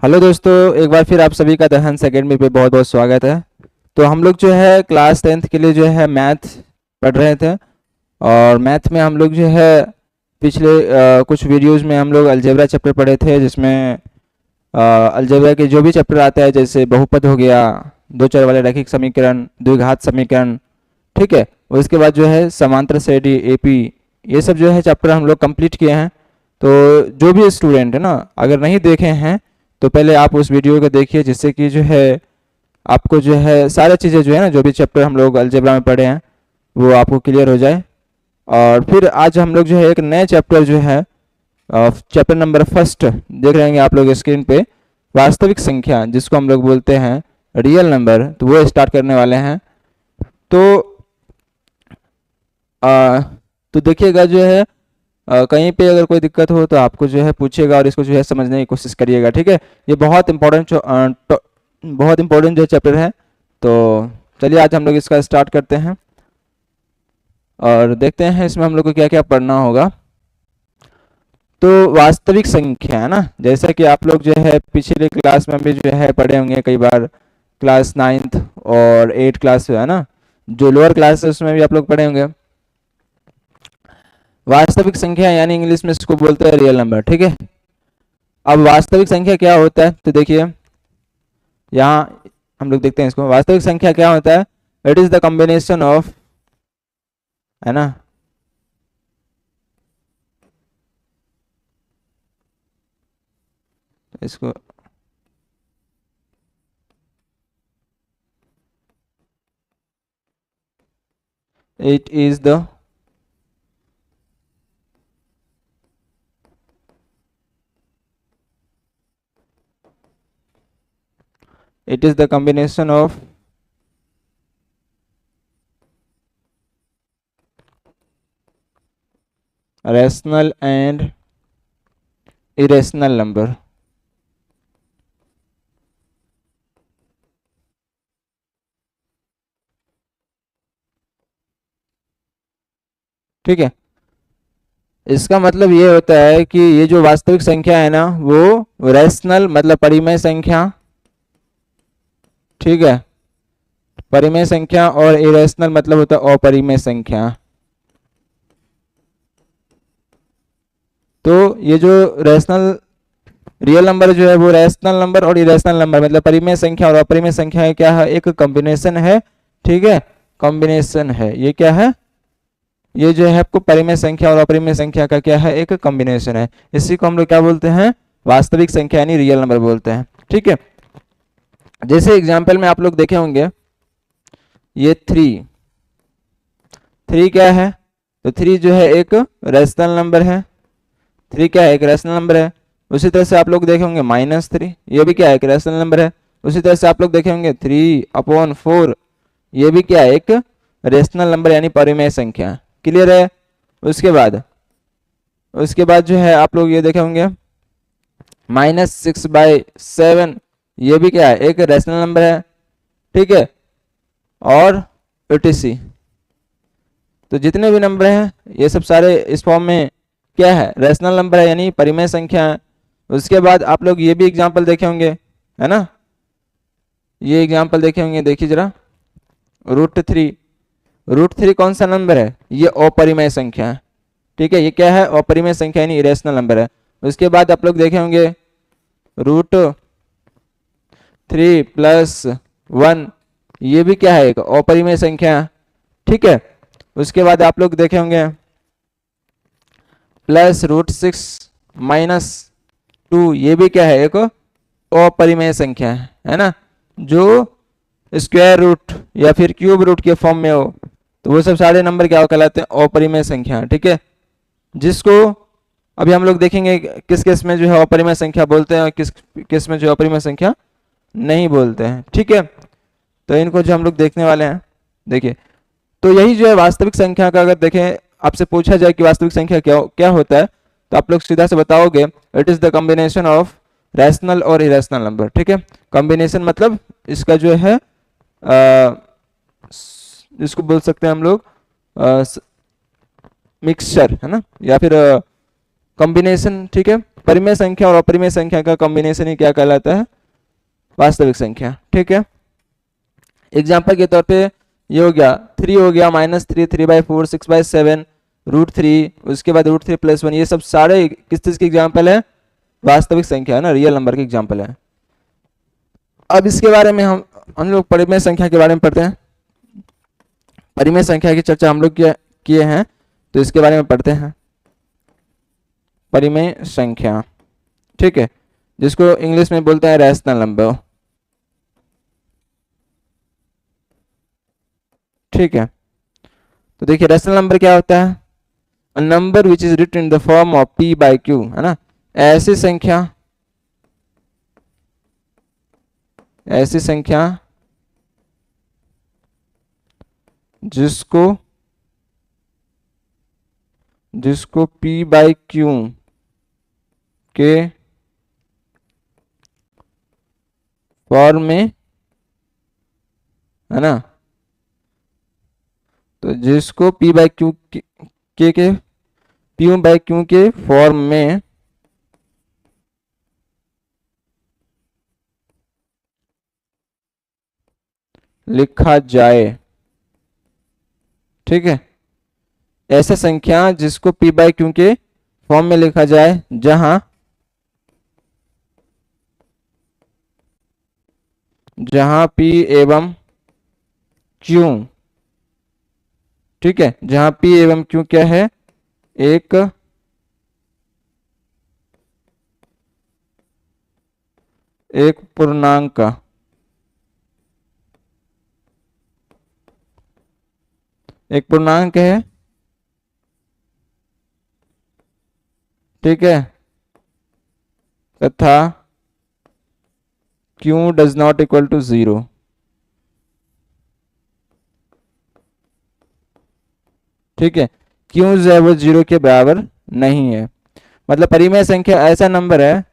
Hello दोस्तों, एक बार फिर आप सभी का दहन अकेडमी पे बहुत बहुत स्वागत है। तो हम लोग जो है क्लास 10th के लिए जो है मैथ पढ़ रहे थे। और मैथ में हम लोग जो है पिछले कुछ वीडियोस में हम लोग अलजेब्रा चैप्टर पढ़े थे, जिसमें अलजेब्रा के जो भी चैप्टर आता है, जैसे बहुपद हो गया, दो चर वाले रैखिक समीकरण, द्विघात समीकरण, ठीक है। और इसके बाद जो है समांतर श्रेणी एपी, ये सब जो है चैप्टर हम लोग कंप्लीट किए हैं। तो जो भी स्टूडेंट है ना, अगर नहीं देखे हैं तो पहले आप उस वीडियो को देखिए, जिससे कि जो है आपको जो है सारी चीज़ें जो है ना, जो भी चैप्टर हम लोग अलजेब्रा में पढ़े हैं वो आपको क्लियर हो जाए। और फिर आज हम लोग जो है एक नए चैप्टर जो है चैप्टर नंबर फर्स्ट देख रहे हैं आप लोग स्क्रीन पे, वास्तविक संख्या, जिसको हम लोग बोलते हैं रियल नंबर, तो वो स्टार्ट करने वाले हैं। तो आ, तो देखिएगा जो है कहीं पे अगर कोई दिक्कत हो तो आपको जो है पूछिएगा और इसको जो है समझने की कोशिश करिएगा, ठीक है। ये बहुत इम्पोर्टेंट जो चैप्टर है। तो चलिए आज हम लोग इसका स्टार्ट करते हैं और देखते हैं इसमें हम लोग को क्या क्या पढ़ना होगा। तो वास्तविक संख्या है ना, जैसा कि आप लोग जो है पिछले क्लास में भी जो है पढ़े होंगे कई बार, क्लास 9th और 8 क्लास है ना, जो लोअर क्लास है उसमें भी आप लोग पढ़े होंगे। वास्तविक संख्या यानी इंग्लिश में इसको बोलते हैं रियल नंबर, ठीक है। अब वास्तविक संख्या क्या होता है, तो देखिए यहाँ हम लोग देखते हैं इसको। वास्तविक संख्या क्या होता है? It is the combination of, है ना, इसको it is the combination of rational and irrational number, ठीक है। इसका मतलब ये होता है कि ये जो वास्तविक संख्या है ना, वो रैशनल मतलब परिमेय संख्या, ठीक है, परिमेय संख्या, और इरेशनल मतलब होता है अपरिमेय संख्या। तो ये जो रैशनल रियल नंबर जो है वो रैशनल नंबर और इरेशनल नंबर मतलब परिमेय संख्या और अपरिमेय संख्या है, क्या है, एक कॉम्बिनेशन है, ठीक है, कॉम्बिनेशन है। ये क्या है? ये जो है आपको परिमेय संख्या और अपरिमेय संख्या का क्या है, एक कॉम्बिनेशन है। इसी को हम लोग क्या बोलते हैं? वास्तविक संख्या यानी रियल नंबर बोलते हैं, ठीक है। जैसे एग्जाम्पल में आप लोग देखे होंगे, ये थ्री क्या है? तो थ्री जो है एक रैशनल नंबर है। थ्री क्या है? एक रैशनल नंबर है। उसी तरह से आप लोग देखे होंगे -3, ये भी क्या है, एक रैशनल नंबर है। उसी तरह से आप लोग देखे होंगे 3/4, ये भी क्या है, एक रैशनल नंबर यानी परिमेय संख्या। क्लियर है? उसके बाद जो है आप लोग ये देखे होंगे -6/7, ये भी क्या है, एक रैशनल नंबर है, ठीक है। और etc, तो जितने भी नंबर हैं ये सब सारे इस फॉर्म में क्या है, रैशनल नंबर है यानी परिमेय संख्या है। उसके बाद आप लोग ये भी एग्जांपल देखे होंगे, है ना, ये एग्जांपल देखे होंगे, देखिए जरा, √3 कौन सा नंबर है? ये अपरिमेय संख्या है, ठीक है। ये क्या है? अपरिमेय संख्या यानी इरेशनल नंबर है। उसके बाद आप लोग देखे होंगे √3 + 1, ये भी क्या है, एक अपरिमेय संख्या, ठीक है। उसके बाद आप लोग देखे होंगे +√6 - 2, ये भी क्या है, एक अपरिमेय संख्या है ना, जो स्क्वायर रूट या फिर क्यूब रूट के फॉर्म में हो, तो वो सब सारे नंबर क्या कहलाते हैं, अपरिमेय संख्या, ठीक है। जिसको अभी हम लोग देखेंगे किस केस में जो है अपरिमेय संख्या बोलते हैं और किस केस में जो अपरिमेय संख्या नहीं बोलते हैं, ठीक है। तो इनको जो हम लोग देखने वाले हैं, देखिए, तो यही जो है वास्तविक संख्या का, अगर देखें आपसे पूछा जाए कि वास्तविक संख्या क्या क्या होता है, तो आप लोग सीधा से बताओगे it is the combination of rational और इरेशनल नंबर, ठीक है। कॉम्बिनेशन मतलब इसका जो है इसको बोल सकते हैं हम लोग मिक्सचर, है ना, या फिर कॉम्बिनेशन, ठीक है। परिमेय संख्या और अपरिमेय संख्या का कॉम्बिनेशन ही क्या कहलाता है, वास्तविक संख्या, ठीक है। एग्जाम्पल के तौर पे ये हो गया 3 हो गया, -3, 3/4, 6/7, √3, उसके बाद √3 + 1, ये सब सारे किस चीज के एग्जाम्पल है, वास्तविक संख्या है ना, रियल नंबर के एग्जाम्पल है। अब इसके बारे में हम लोग परिमेय संख्या के बारे में पढ़ते हैं। परिमेय संख्या की चर्चा हम लोग किए हैं, तो इसके बारे में पढ़ते हैं। परिमेय संख्या, ठीक है, जिसको इंग्लिश में बोलते हैं रैशनल नंबर, ठीक है। तो देखिए रैशनल नंबर क्या होता है, a number which is written in the form of p/q, है ना, ऐसी संख्या जिसको p/q के फॉर्म में, है ना, तो जिसको p/q के फॉर्म में लिखा जाए, ठीक है, ऐसा संख्या जिसको p/q के फॉर्म में लिखा जाए जहां p एवं q, ठीक है, जहां p एवं q क्या है, एक पूर्णांक है, ठीक है, तथा q does not equal to 0, ठीक है, q जो है वो 0 के बराबर नहीं है। मतलब परिमेय संख्या ऐसा नंबर है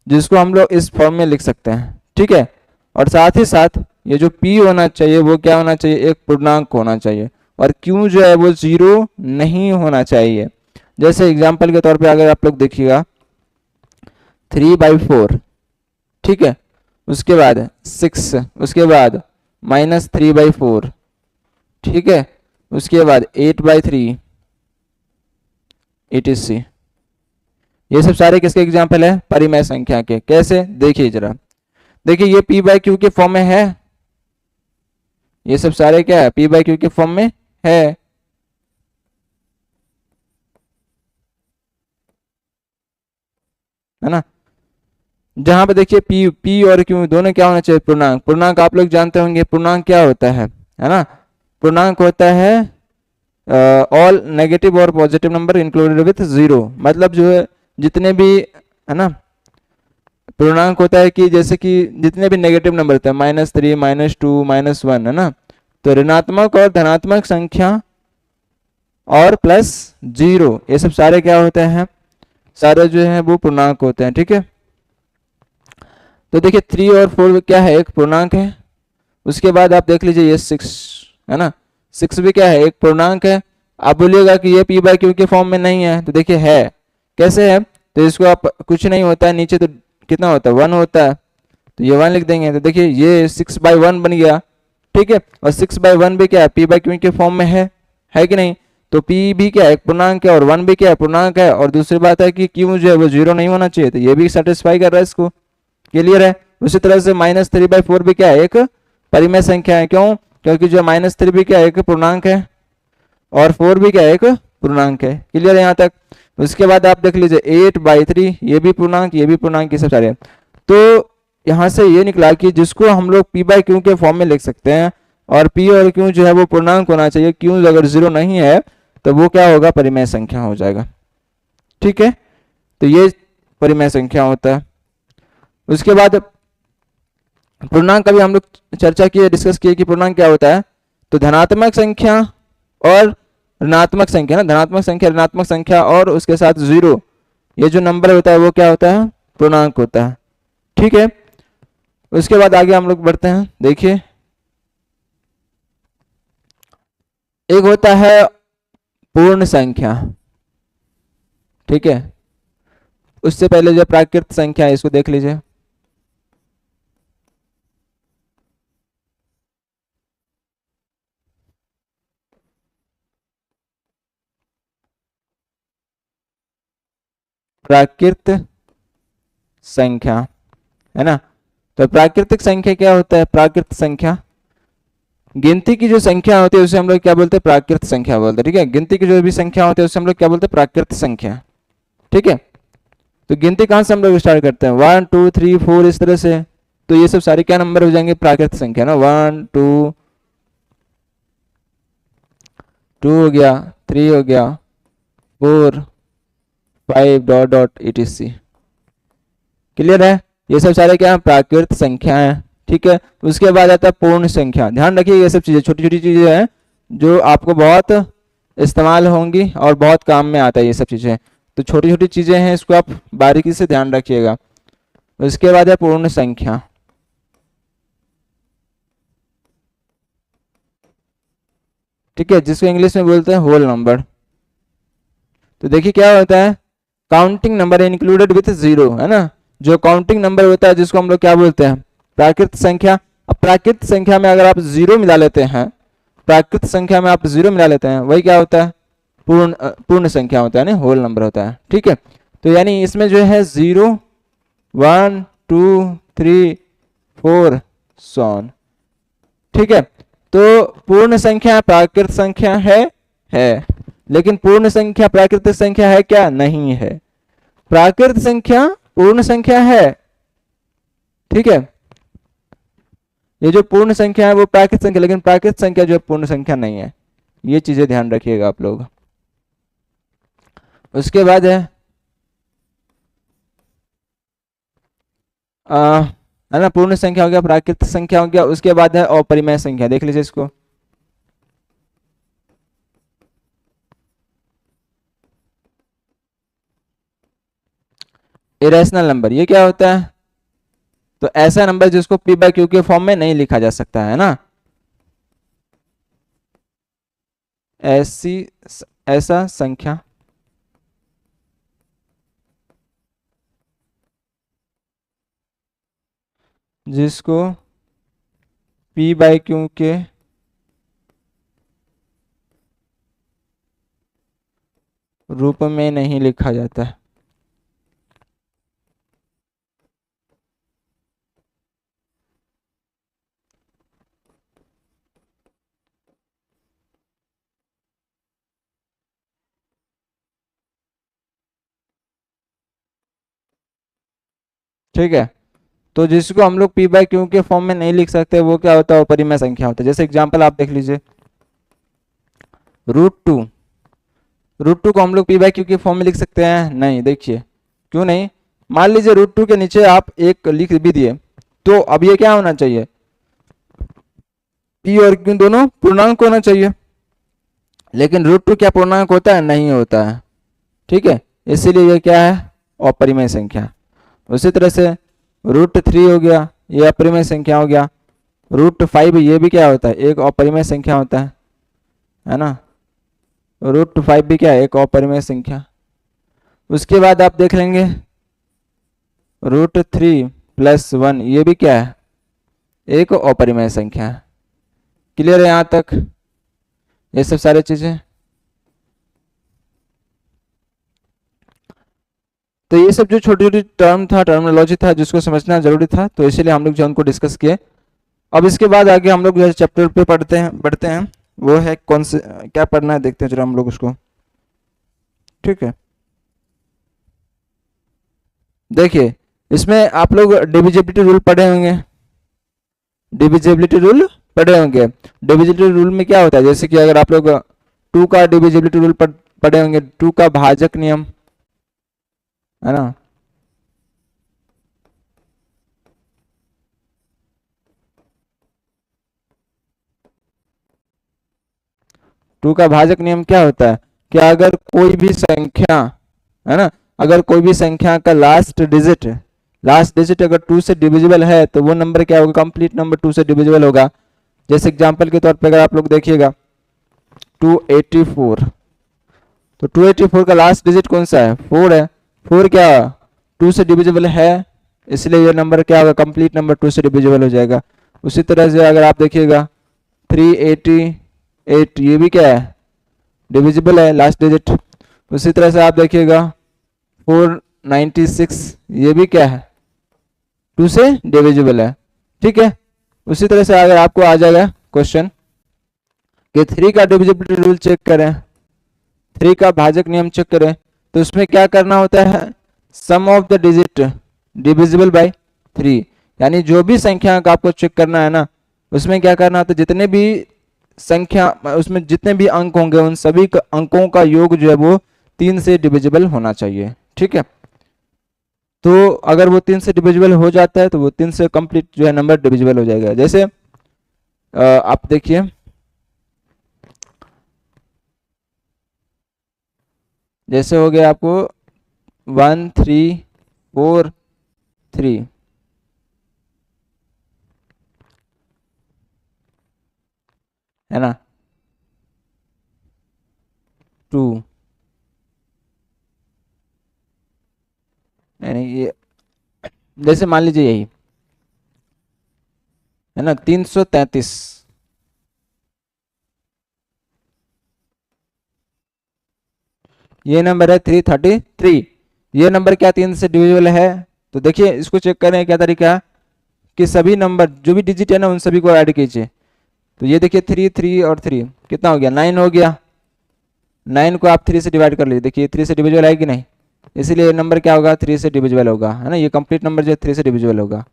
जिसको हम लोग इस फॉर्म में लिख सकते हैं, ठीक है, और साथ ही साथ ये जो p होना चाहिए वो क्या होना चाहिए, एक पूर्णांक होना चाहिए, और q जो है वो 0 नहीं होना चाहिए। जैसे एग्जांपल के तौर पे अगर आप लोग देखिएगा 3/4, ठीक है, उसके बाद 6, उसके बाद -3/4, ठीक है, उसके बाद 8/3, etc, ये सब सारे किसके एग्जाम्पल है, परिमेय संख्या के। कैसे, देखिए जरा, देखिए ये p/q के फॉर्म में है, ये सब सारे क्या है, p/q के फॉर्म में है ना। जहां पे देखिए p और q दोनों क्या होना चाहिए, पूर्णांक। पूर्णांक आप लोग जानते होंगे, पूर्णांक क्या होता है ना, पूर्णांक होता है ऑल नेगेटिव और पॉजिटिव नंबर इंक्लूडेड विथ 0, मतलब जो है जितने भी, है ना, पूर्णांक होता है कि जैसे कि जितने भी नेगेटिव नंबर होते हैं, -3, -2, -1, है ना, तो ऋणात्मक और धनात्मक संख्या और +0, ये सब सारे क्या होते हैं, सारे जो है वो पूर्णांक होते हैं, ठीक है। तो देखिए 3 और 4 क्या है, एक पूर्णांक है। उसके बाद आप देख लीजिए ये 6, है ना, 6 भी क्या है, एक पूर्णांक है। आप बोलिएगा कि ये p/q के फॉर्म में नहीं है, तो देखिए है, कैसे है, तो इसको आप कुछ नहीं होता है, नीचे तो कितना होता है, 1 होता है, तो ये 1 लिख देंगे, तो देखिए ये 6/1 बन गया, ठीक है, और 6/1 भी क्या है, p/q के फॉर्म में है कि नहीं, तो p भी क्या है, एक पूर्णांक है, और 1 भी क्या है, पूर्णांक है, और दूसरी बात है कि q जो है वो 0 नहीं होना चाहिए, तो ये भी सेटिस्फाई कर रहा है इसको, क्लियर है। उसी तरह से -3/4 भी क्या है, एक परिमेय संख्या है, क्यों, क्योंकि जो -3 भी क्या है, एक पूर्णांक है, और 4 भी क्या है, एक पूर्णांक है, क्लियर है यहाँ तक। उसके बाद आप देख लीजिए 8/3, ये भी पूर्णांक, ये भी पूर्णांक, ये सब सारे। तो यहाँ से ये निकला कि जिसको हम लोग p/q के फॉर्म में लिख सकते हैं, और p और q जो है वो पूर्णांक होना चाहिए, q अगर 0 नहीं है तो वो क्या होगा, परिमेय संख्या हो जाएगा, ठीक है। तो ये परिमेय संख्या होता है। उसके बाद पूर्णांक का भी हम लोग चर्चा किए, डिस्कस किए कि पूर्णांक क्या होता है, तो धनात्मक संख्या और ऋणात्मक संख्या ना, धनात्मक संख्या, ऋणात्मक संख्या और उसके साथ 0, ये जो नंबर होता है वो क्या होता है, पूर्णांक होता है, ठीक है। उसके बाद आगे हम लोग बढ़ते हैं। देखिए एक होता है पूर्ण संख्या, ठीक है, उससे पहले जो प्राकृत संख्या है इसको देख लीजिए। प्राकृत संख्या है ना। तो प्राकृतिक संख्या क्या होता है? प्राकृत संख्या गिनती की जो संख्या होती है उसे हम लोग क्या बोलते हैं? प्राकृत संख्या बोलते हैं। ठीक है, गिनती की जो भी संख्या होती है उसे हम लोग क्या बोलते हैं? प्राकृत संख्या। ठीक है, तो गिनती कहाँ से हम लोग स्टार्ट करते हैं? 1 2 3 4 इस तरह से। तो ये सब सारे क्या नंबर हो जाएंगे? प्राकृत संख्या ना। 1 2 2 हो गया, 3 हो गया, 4 5 डॉट डॉट etc। क्लियर है? ये सब सारे क्या है? प्राकृत संख्या है। ठीक है, उसके बाद आता है पूर्ण संख्या। ध्यान रखिए ये सब चीजें छोटी छोटी चीजें हैं जो आपको बहुत इस्तेमाल होंगी और बहुत काम में आता है ये सब चीजें। तो छोटी छोटी चीजें हैं, इसको आप बारीकी से ध्यान रखिएगा। उसके बाद है पूर्ण संख्या। ठीक है, जिसको इंग्लिश में बोलते हैं होल नंबर। तो देखिए क्या होता है? Counting number included with zero, है ना। जो काउंटिंग नंबर होता है जिसको हम लोग क्या बोलते हैं? प्राकृत संख्या। अब प्राकृत संख्या में अगर आप जीरो मिला लेते हैं, प्राकृत संख्या में आप जीरो मिला लेते हैं, वही क्या होता है? पूर्ण संख्या होता है ना, होल नंबर होता है। ठीक है, तो यानी इसमें जो है 0 1 2 3 4 सॉन। ठीक है, तो पूर्ण संख्या प्राकृत संख्या है, लेकिन पूर्ण संख्या प्राकृतिक संख्या है क्या? नहीं है। प्राकृत संख्या पूर्ण संख्या है। ठीक है, ये जो पूर्ण संख्या है वो प्राकृत संख्या, लेकिन प्राकृत संख्या जो है पूर्ण संख्या नहीं है। ये चीजें ध्यान रखिएगा आप लोग। उसके बाद है ना, पूर्ण संख्या हो गया, प्राकृत संख्या हो गया। उसके बाद है अपरिमेय संख्या। देख लीजिए इसको। इरेशनल नंबर, ये क्या होता है? तो ऐसा नंबर जिसको p बाय क्यू के फॉर्म में नहीं लिखा जा सकता है ना। ऐसा संख्या जिसको p बाय क्यू के रूप में नहीं लिखा जाता है। ठीक है, तो जिसको हम लोग p बाय क्यू के फॉर्म में नहीं लिख सकते वो क्या होता है? अपरिमेय संख्या होता है। जैसे एग्जांपल आप देख लीजिए, √2। √2 को हम लोग p बाय क्यू के फॉर्म में लिख सकते हैं? नहीं। देखिए क्यों नहीं? मान लीजिए √2 के नीचे आप एक लिख भी दिए, तो अब ये क्या होना चाहिए? p और q दोनों पूर्णांक होना चाहिए, लेकिन √2 क्या पूर्णांक होता है? नहीं होता है। ठीक है, इसीलिए ये क्या है? अपरिमेय संख्या। उसी तरह से √3 हो गया, ये अपरिमेय संख्या हो गया। √5 ये भी क्या होता है? एक अपरिमेय संख्या होता है ना। √5 भी क्या है? एक अपरिमेय संख्या। उसके बाद आप देख लेंगे √3 + 1 ये भी क्या है? एक अपरिमेय संख्या है। क्लियर है यहाँ तक? ये सब सारी चीजें। तो ये सब जो छोटी छोटी टर्म था, टर्मिनोलॉजी था, जिसको समझना जरूरी था, तो इसीलिए हम लोग जो उनको डिस्कस किए। अब इसके बाद आगे हम लोग जो चैप्टर पे बढ़ते हैं, वो है कौन से क्या पढ़ना है, देखते हैं जरा हम लोग उसको। ठीक है, देखिए इसमें आप लोग डिविजिबिलिटी रूल पढ़े होंगे। डिविजिबिलिटी रूल पढ़े होंगे। डिविजिबिलिटी रूल में क्या होता है? जैसे कि अगर आप लोग 2 का डिविजिबिलिटी रूल पढ़े होंगे, 2 का भाजक नियम, है ना। टू का भाजक नियम क्या होता है? कि अगर कोई भी संख्या, है ना, अगर कोई भी संख्या का लास्ट डिजिट अगर 2 से डिविजिबल है तो वो नंबर क्या होगा? कंप्लीट नंबर 2 से डिविजिबल होगा। जैसे एग्जांपल के तौर पे अगर आप लोग देखिएगा 284, तो 284 का लास्ट डिजिट कौन सा है? 4 है। 4 क्या 2 से डिविजिबल है, इसलिए ये नंबर क्या होगा, कंप्लीट नंबर 2 से डिविजिबल हो जाएगा। उसी तरह से अगर आप देखिएगा 388, ये भी क्या है, डिविजिबल है, लास्ट डिजिट। उसी तरह से आप देखिएगा 496, ये भी क्या है, 2 से डिविजिबल है, ठीक है। उसी तरह से अगर आपको आ जाएगा क्वेश्चन कि 3 का डिविजिबिलिटी रूल चेक करें, 3 का भाजक नियम चेक करें, तो उसमें क्या करना होता है, sum of the digit divisible by 3, यानी जो भी संख्या का आपको चेक करना है ना, उसमें क्या करना होता है, जितने भी संख्या, उसमें जितने भी अंक होंगे उन सभी अंकों का योग जो है वो 3 से डिविजिबल होना चाहिए, ठीक है। तो अगर वो 3 से डिविजिबल हो जाता है तो वो 3 से कंप्लीट जो है नंबर डिविजिबल हो जाएगा। जैसे आप देखिए, जैसे हो गया आपको 1343, है ना, 2, यानी ये जैसे मान लीजिए यही है ना 333, ये नंबर है 333, ये नंबर क्या 3 से डिविजिबल है। तो देखिए इसको चेक करें क्या तरीका है कि सभी नंबर जो भी डिजिट है ना उन सभी को ऐड कीजिए। तो ये देखिए 3 और 3 कितना हो गया, 9 हो गया। 9 को आप 3 से डिवाइड कर लीजिए, देखिए 3 से डिविजिबल है कि नहीं, इसीलिए नंबर क्या होगा, 3 से डिविजिबल होगा, है ना, ये कंप्लीट नंबर जो है 3 से डिविजिबल होगा।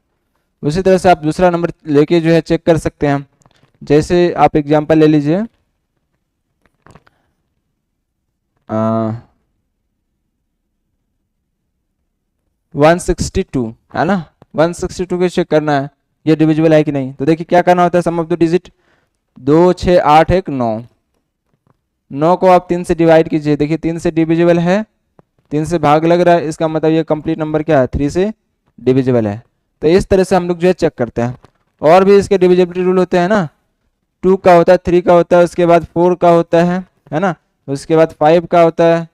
उसी तरह से आप दूसरा नंबर लेके जो है चेक कर सकते हैं। जैसे आप एग्जांपल ले लीजिए 162, है ना, 162 को चेक करना है ये डिविजिबल है कि नहीं। तो देखिए क्या करना होता है, सम ऑफ द डिजिट 2 6 8 1 9, 9 को आप 3 से डिवाइड कीजिए, देखिए 3 से डिविजिबल है, 3 से भाग लग रहा है, इसका मतलब ये कंप्लीट नंबर क्या है, 3 से डिविजिबल है। तो इस तरह से हम लोग जो है चेक करते हैं। और भी इसके डिविजिबिलिटी रूल होते हैं ना, 2 का होता है, 3 का होता है, उसके बाद 4 का होता है ना, उसके बाद 5 का होता है,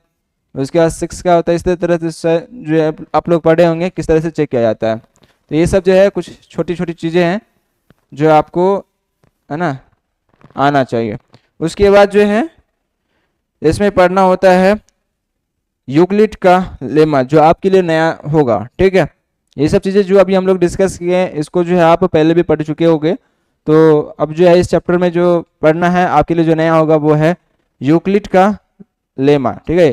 उसके बाद 6 का होता है। इस तरह से जो है आप लोग पढ़े होंगे किस तरह से चेक किया जाता है। तो ये सब जो है कुछ छोटी छोटी चीज़ें हैं जो आपको, है ना, आना चाहिए। उसके बाद जो है इसमें पढ़ना होता है यूक्लिड का लेमा, जो आपके लिए नया होगा, ठीक है। ये सब चीज़ें जो अभी हम लोग डिस्कस किए हैं इसको जो है आप पहले भी पढ़ चुके होंगे। तो अब जो है इस चैप्टर में जो पढ़ना है आपके लिए जो नया होगा वो है यूक्लिड का लेमा, ठीक है।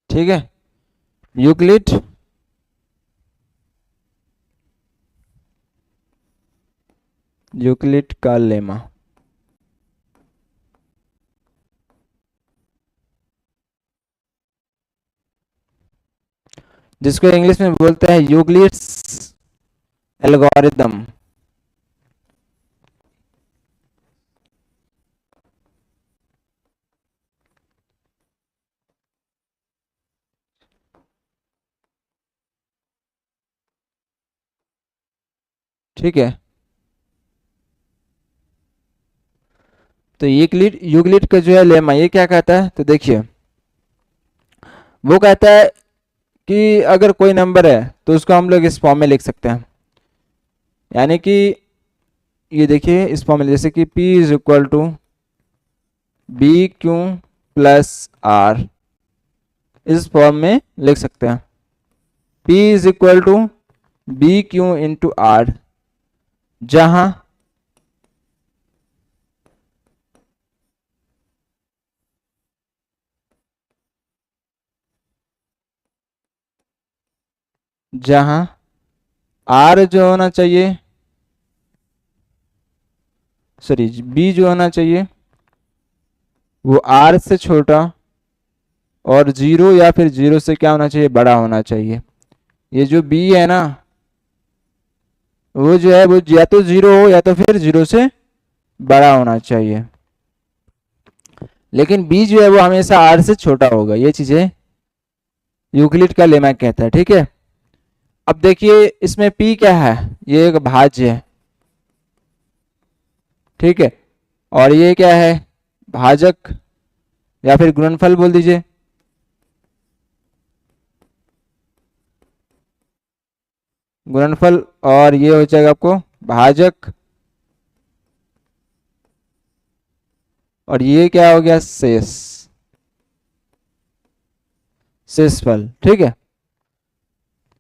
ठीक है, यूक्लिड यूक्लिड का लेमा, जिसको इंग्लिश में बोलते हैं यूक्लिड्स एल्गोरिथम। ठीक है, तो यूक्लिड यूक्लिड का जो है लेमा ये क्या कहता है, तो देखिए वो कहता है कि अगर कोई नंबर है तो उसको हम लोग इस फॉर्म में लिख सकते हैं, यानी कि ये देखिए इस फॉर्म में, जैसे कि P is equal to b q plus r, इस फॉर्म में लिख सकते हैं। P is equal to b q into r, जहां जहां आर जो होना चाहिए, सॉरी बी जो होना चाहिए वो आर से छोटा और 0 या फिर 0 से क्या होना चाहिए, बड़ा होना चाहिए। ये जो बी है ना वो जो है वो या तो 0 हो या तो फिर 0 से बड़ा होना चाहिए, लेकिन बी जो है वो हमेशा आर से छोटा होगा। ये चीजें यूक्लिड का लेमा कहता है, ठीक है। अब देखिए इसमें P क्या है, ये एक भाज्य है, ठीक है। और ये क्या है, भाजक या फिर गुणनफल बोल दीजिए। गुणनफल, और ये हो जाएगा आपको भाजक, और ये क्या हो गया, शेष, शेषफल। ठीक है,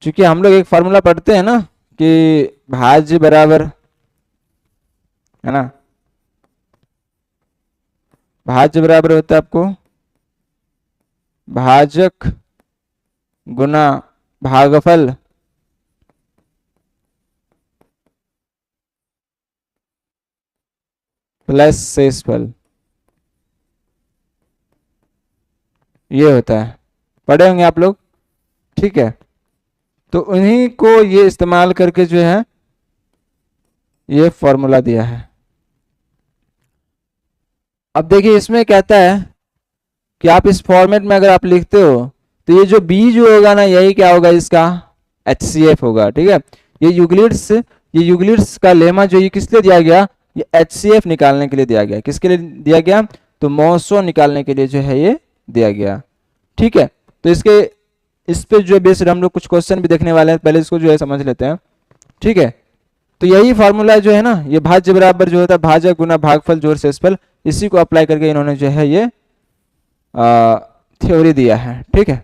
क्योंकि हम लोग एक फार्मूला पढ़ते हैं ना कि भाज्य बराबर, है ना, भाज्य बराबर होता है आपको भाजक गुना भागफल प्लस शेषफल, ये होता है, पढ़े होंगे आप लोग। ठीक है, तो उन्हीं को ये इस्तेमाल करके जो है ये फॉर्मूला दिया है। अब देखिए इसमें कहता है कि आप इस फॉर्मेट में अगर आप लिखते हो तो ये जो बी जो होगा ना, यही क्या होगा, इसका HCF होगा। ठीक है, ये यूक्लिड्स का लेमा जो ये किस लिए दिया गया, ये HCF निकालने के लिए दिया गया। किसके लिए दिया गया, तो मॉसो निकालने के लिए जो है ये दिया गया। ठीक है, तो इस पे जो बेस्ड हम लोग कुछ क्वेश्चन भी देखने वाले हैं, पहले इसको जो है समझ लेते हैं। ठीक है, तो यही फार्मूला जो है ना, ये भाज्य बराबर जो होता है भाजक गुना भागफल जोड़ शेषफल, इसी को अप्लाई करके इन्होंने जो है ये थ्योरी दिया है। ठीक है,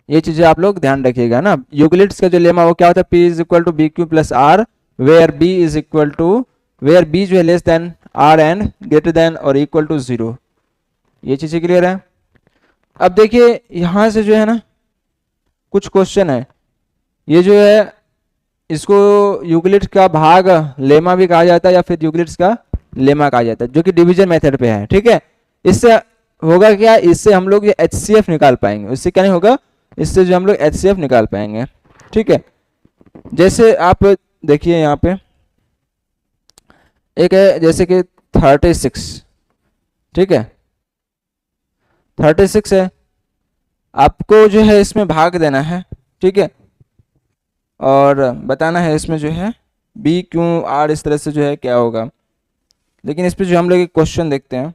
ये चीजें आप लोग ध्यान रखिएगा ना। यूक्लिड्स का जो लेमा वो क्या होता है, P is equal to b q plus r, where B is equal to, where B जो है less than R and greater than or equal to 0। ये चीजें क्लियर है। अब देखिए यहां से जो है ना कुछ क्वेश्चन है, ये जो है इसको यूक्लिड्स का भाग लेमा भी कहा जाता है या फिर यूक्लिड्स का लेमा कहा जाता है, जो कि डिवीजन मेथड पे है। ठीक है, इससे होगा क्या, इससे हम लोग ये HCF निकाल पाएंगे। इससे क्या नहीं होगा, इससे जो हम लोग HCF निकाल पाएंगे। ठीक है, जैसे आप देखिए यहाँ पे एक है जैसे कि 36। ठीक है, 36 है, आपको जो है इसमें भाग देना है। ठीक है, और बताना है इसमें जो है B क्यों R इस तरह से जो है क्या होगा। लेकिन इस पे जो हम लोग एक क्वेश्चन देखते हैं,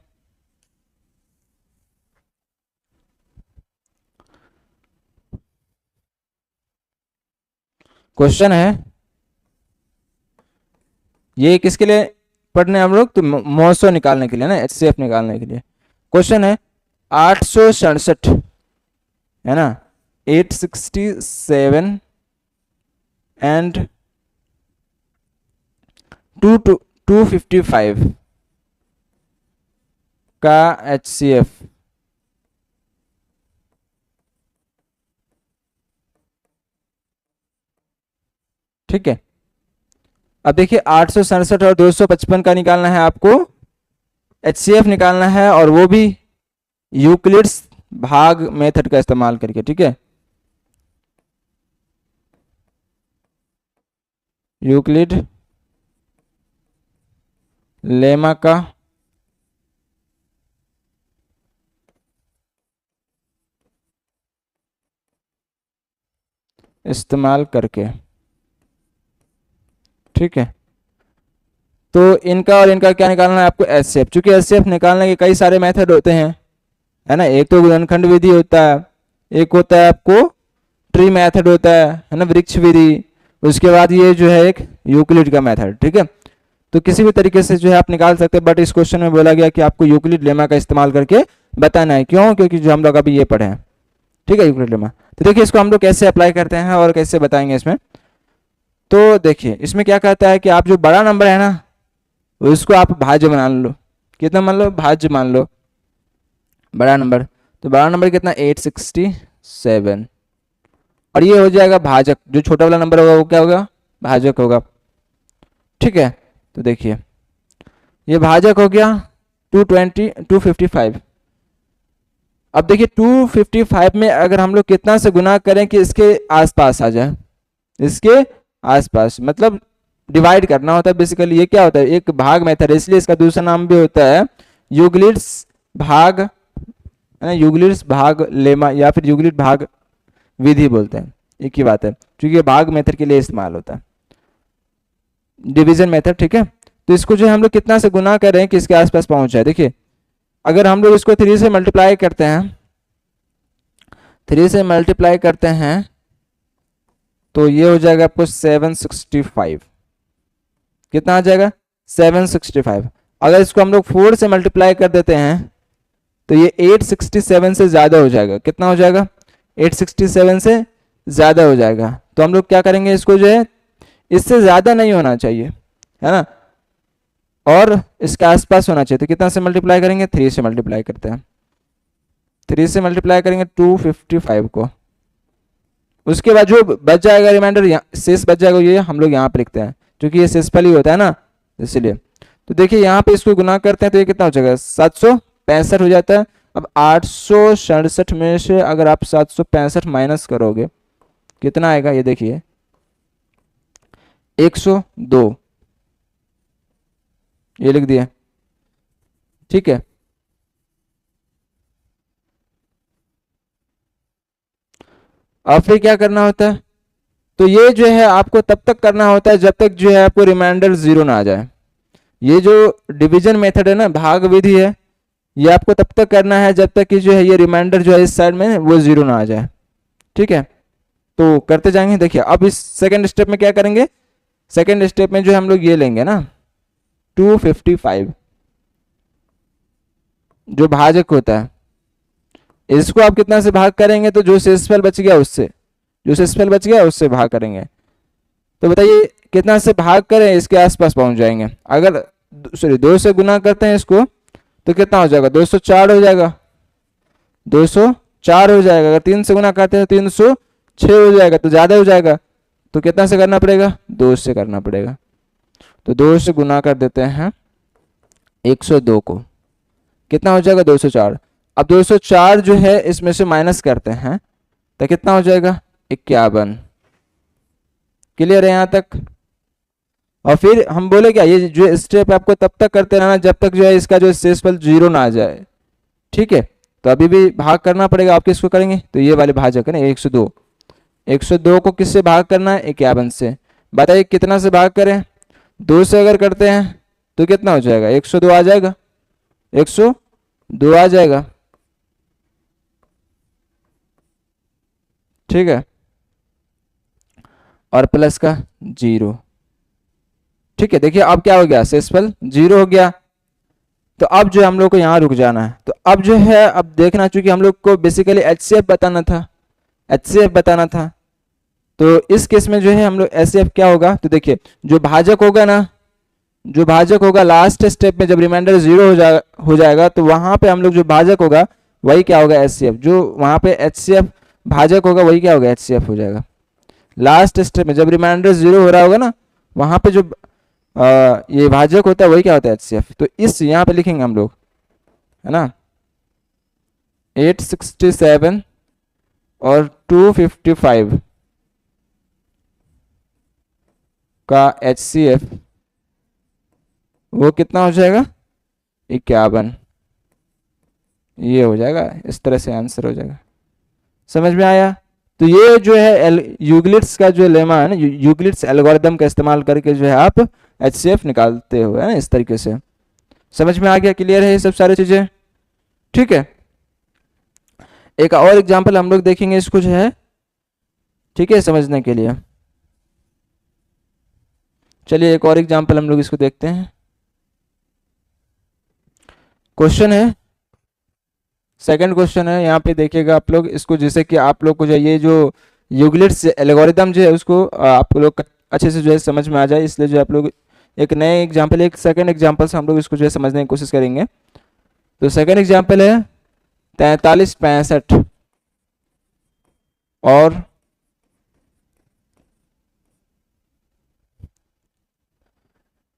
क्वेश्चन है ये किसके लिए पढ़ने हम लोग, तो मॉसो निकालने के लिए ना, HCF निकालने के लिए। क्वेश्चन है 867, है ना, 867 एंड 255 का HCF। ठीक है, अब देखिए 867 और 255 का निकालना है आपको, HCF निकालना है, और वो भी यूक्लिड्स भाग मेथड का इस्तेमाल करके। ठीक है, यूक्लिड लेमा का इस्तेमाल करके। ठीक है, तो इनका और इनका क्या निकालना है आपको, HCF। चूंकि HCF निकालने के कई सारे मेथड होते हैं, है ना, एक तो गुणनखंड विधि होता है, एक होता है आपको ट्री मेथड होता है ना, वृक्ष विधि, उसके बाद ये जो है एक यूक्लिड का मेथड। ठीक है, तो किसी भी तरीके से जो है आप निकाल सकते हैं, बट इस क्वेश्चन में बोला गया कि आपको यूक्लिड लेमा का इस्तेमाल करके बताना है। क्यों, क्योंकि जो हम लोग अभी ये पढ़े हैं। ठीक है, यूक्लिड लेमा। तो देखिए इसको हम लोग कैसे अप्लाई करते हैं और कैसे बताएंगे इसमें। तो देखिए इसमें क्या कहता है कि आप जो बड़ा नंबर है ना उसको आप भाज्य मान लो। कितना मान लो, भाज्य मान लो बड़ा नंबर। तो बड़ा नंबर कितना, 867, और ये हो जाएगा भाजक। जो छोटा वाला नंबर होगा वो क्या होगा, भाजक होगा। ठीक है, तो देखिए ये भाजक हो गया 255। अब देखिए 255 में अगर हम लोग कितना से गुना करें कि इसके आसपास आ जाए, इसके आसपास मतलब डिवाइड करना होता है बेसिकली। ये क्या होता है, एक भाग मेथड है, इसलिए इसका दूसरा नाम भी होता है यूक्लिड्स भाग, है ना, यूक्लिड्स भाग लेमा या फिर यूक्लिड भाग विधि बोलते हैं, एक ही बात है, क्योंकि ये भाग मेथड के लिए इस्तेमाल होता है। डिवीजन मेथड, ठीक है। तो इसको जो है हम लोग कितना से गुना कर रहे हैं कि इसके आसपास पहुंच जाए। देखिए अगर हम लोग इसको 3 से मल्टीप्लाई करते हैं, 3 से मल्टीप्लाई करते हैं तो ये हो जाएगा आपको 765। कितना आ जाएगा 765। अगर इसको हम लोग 4 से मल्टीप्लाई कर देते हैं तो ये 867 से ज़्यादा हो जाएगा। कितना हो जाएगा 867 से ज़्यादा हो जाएगा। तो हम लोग क्या करेंगे, इसको जो है इससे ज़्यादा नहीं होना चाहिए, है ना, और इसके आसपास होना चाहिए। तो कितना से मल्टीप्लाई करेंगे 3 से मल्टीप्लाई करते हैं, 3 से मल्टीप्लाई करेंगे 255 को। उसके बाद जो बच जाएगा रिमाइंडर, शेष बच जाएगा, ये हम लोग यहाँ पे लिखते हैं क्योंकि ये शेषफल ही होता है ना, इसलिए। तो देखिए यहाँ पे इसको गुना करते हैं तो ये कितना हो जाएगा 765 हो जाता है। अब 867 में से अगर आप 765 माइनस करोगे कितना आएगा, ये देखिए 102, ये लिख दिया, ठीक है। अब फिर क्या करना होता है, तो ये जो है आपको तब तक करना होता है जब तक जो है आपको रिमाइंडर 0 ना आ जाए। ये जो डिवीजन मेथड है ना, भाग विधि है, ये आपको तब तक करना है जब तक कि जो है ये रिमाइंडर जो है इस साइड में वो 0 ना आ जाए, ठीक है। तो करते जाएंगे। देखिए अब इस सेकंड स्टेप में क्या करेंगे, सेकंड स्टेप में जो हम लोग ये लेंगे ना 255 जो भाजक होता है, इसको आप कितना से भाग करेंगे तो जो शेषफल बच गया उससे, जो शेषफल बच गया उससे भाग करेंगे। तो बताइए कितना से भाग करें, इसके आसपास पहुंच जाएंगे। अगर सॉरी 2 से गुना करते हैं इसको तो कितना हो जाएगा 204 हो जाएगा, 204 हो जाएगा। अगर 3 से गुना करते हैं 306 हो जाएगा, तो ज़्यादा हो जाएगा। तो कितना से करना पड़ेगा 2 से करना पड़ेगा। तो 2 से गुना कर देते हैं 102 को, कितना हो जाएगा 204। अब 204 जो है इसमें से माइनस करते हैं तो कितना हो जाएगा 51। क्लियर है यहाँ तक। और फिर हम बोले क्या, ये जो स्टेप आपको तब तक करते रहना जब तक जो है इसका जो शेषफल 0 ना आ जाए, ठीक है। तो अभी भी भाग करना पड़ेगा। आप किसको करेंगे, तो ये वाले भाजक है ना 102, 102 को किससे भाग करना है 51 से। बताइए कितना से भाग करें, 2 से अगर करते हैं तो कितना हो जाएगा 102 आ जाएगा, 102 आ जाएगा, ठीक है। और प्लस का 0, ठीक है। देखिए अब क्या हो गया, शेषफल 0 हो गया। तो अब जो हम लोग को यहाँ रुक जाना है। तो अब जो है अब देखना, चूंकि हम लोग को बेसिकली HCF बताना था, HCF बताना था, तो इस केस में जो है हम लोग HCF क्या होगा, तो देखिए जो भाजक होगा ना, जो भाजक होगा लास्ट स्टेप में जब रिमाइंडर 0 हो जाएगा तो वहां पे हम लोग जो भाजक होगा वही क्या होगा HCF। जो वहां पे HCF भाजक होगा वही क्या होगा HCF हो जाएगा। लास्ट स्टेप में जब रिमाइंडर 0 हो रहा होगा ना, वहां पे जो ये भाजक होता है वही क्या होता है HCF। तो इस यहाँ पे लिखेंगे हम लोग, है ना, 867 और 255 का HCF वो कितना हो जाएगा 51। ये हो जाएगा, इस तरह से आंसर हो जाएगा। समझ में आया। तो ये जो है यूक्लिड्स का जो लेमा है ना, यूक्लिड्स एल्गोरिथम का इस्तेमाल करके जो है आप HCF निकालते हो, है ना, इस तरीके से। समझ में आ गया, क्लियर है ये सब सारी चीजें, ठीक है। एक और एग्जांपल हम लोग देखेंगे इसको जो है, ठीक है, समझने के लिए। चलिए एक और एग्जांपल हम लोग इसको देखते हैं। क्वेश्चन है, सेकंड क्वेश्चन है, यहाँ पे देखिएगा आप लोग इसको, जैसे कि आप लोग को जो ये जो यूक्लिड्स एल्गोरिथम जो है उसको आप लोग अच्छे से जो है समझ में आ जाए, इसलिए जो आप लोग एक नए एग्जांपल, एक सेकंड एग्जांपल से हम लोग इसको जो है समझने की कोशिश करेंगे। तो सेकंड एग्जांपल है 4365 और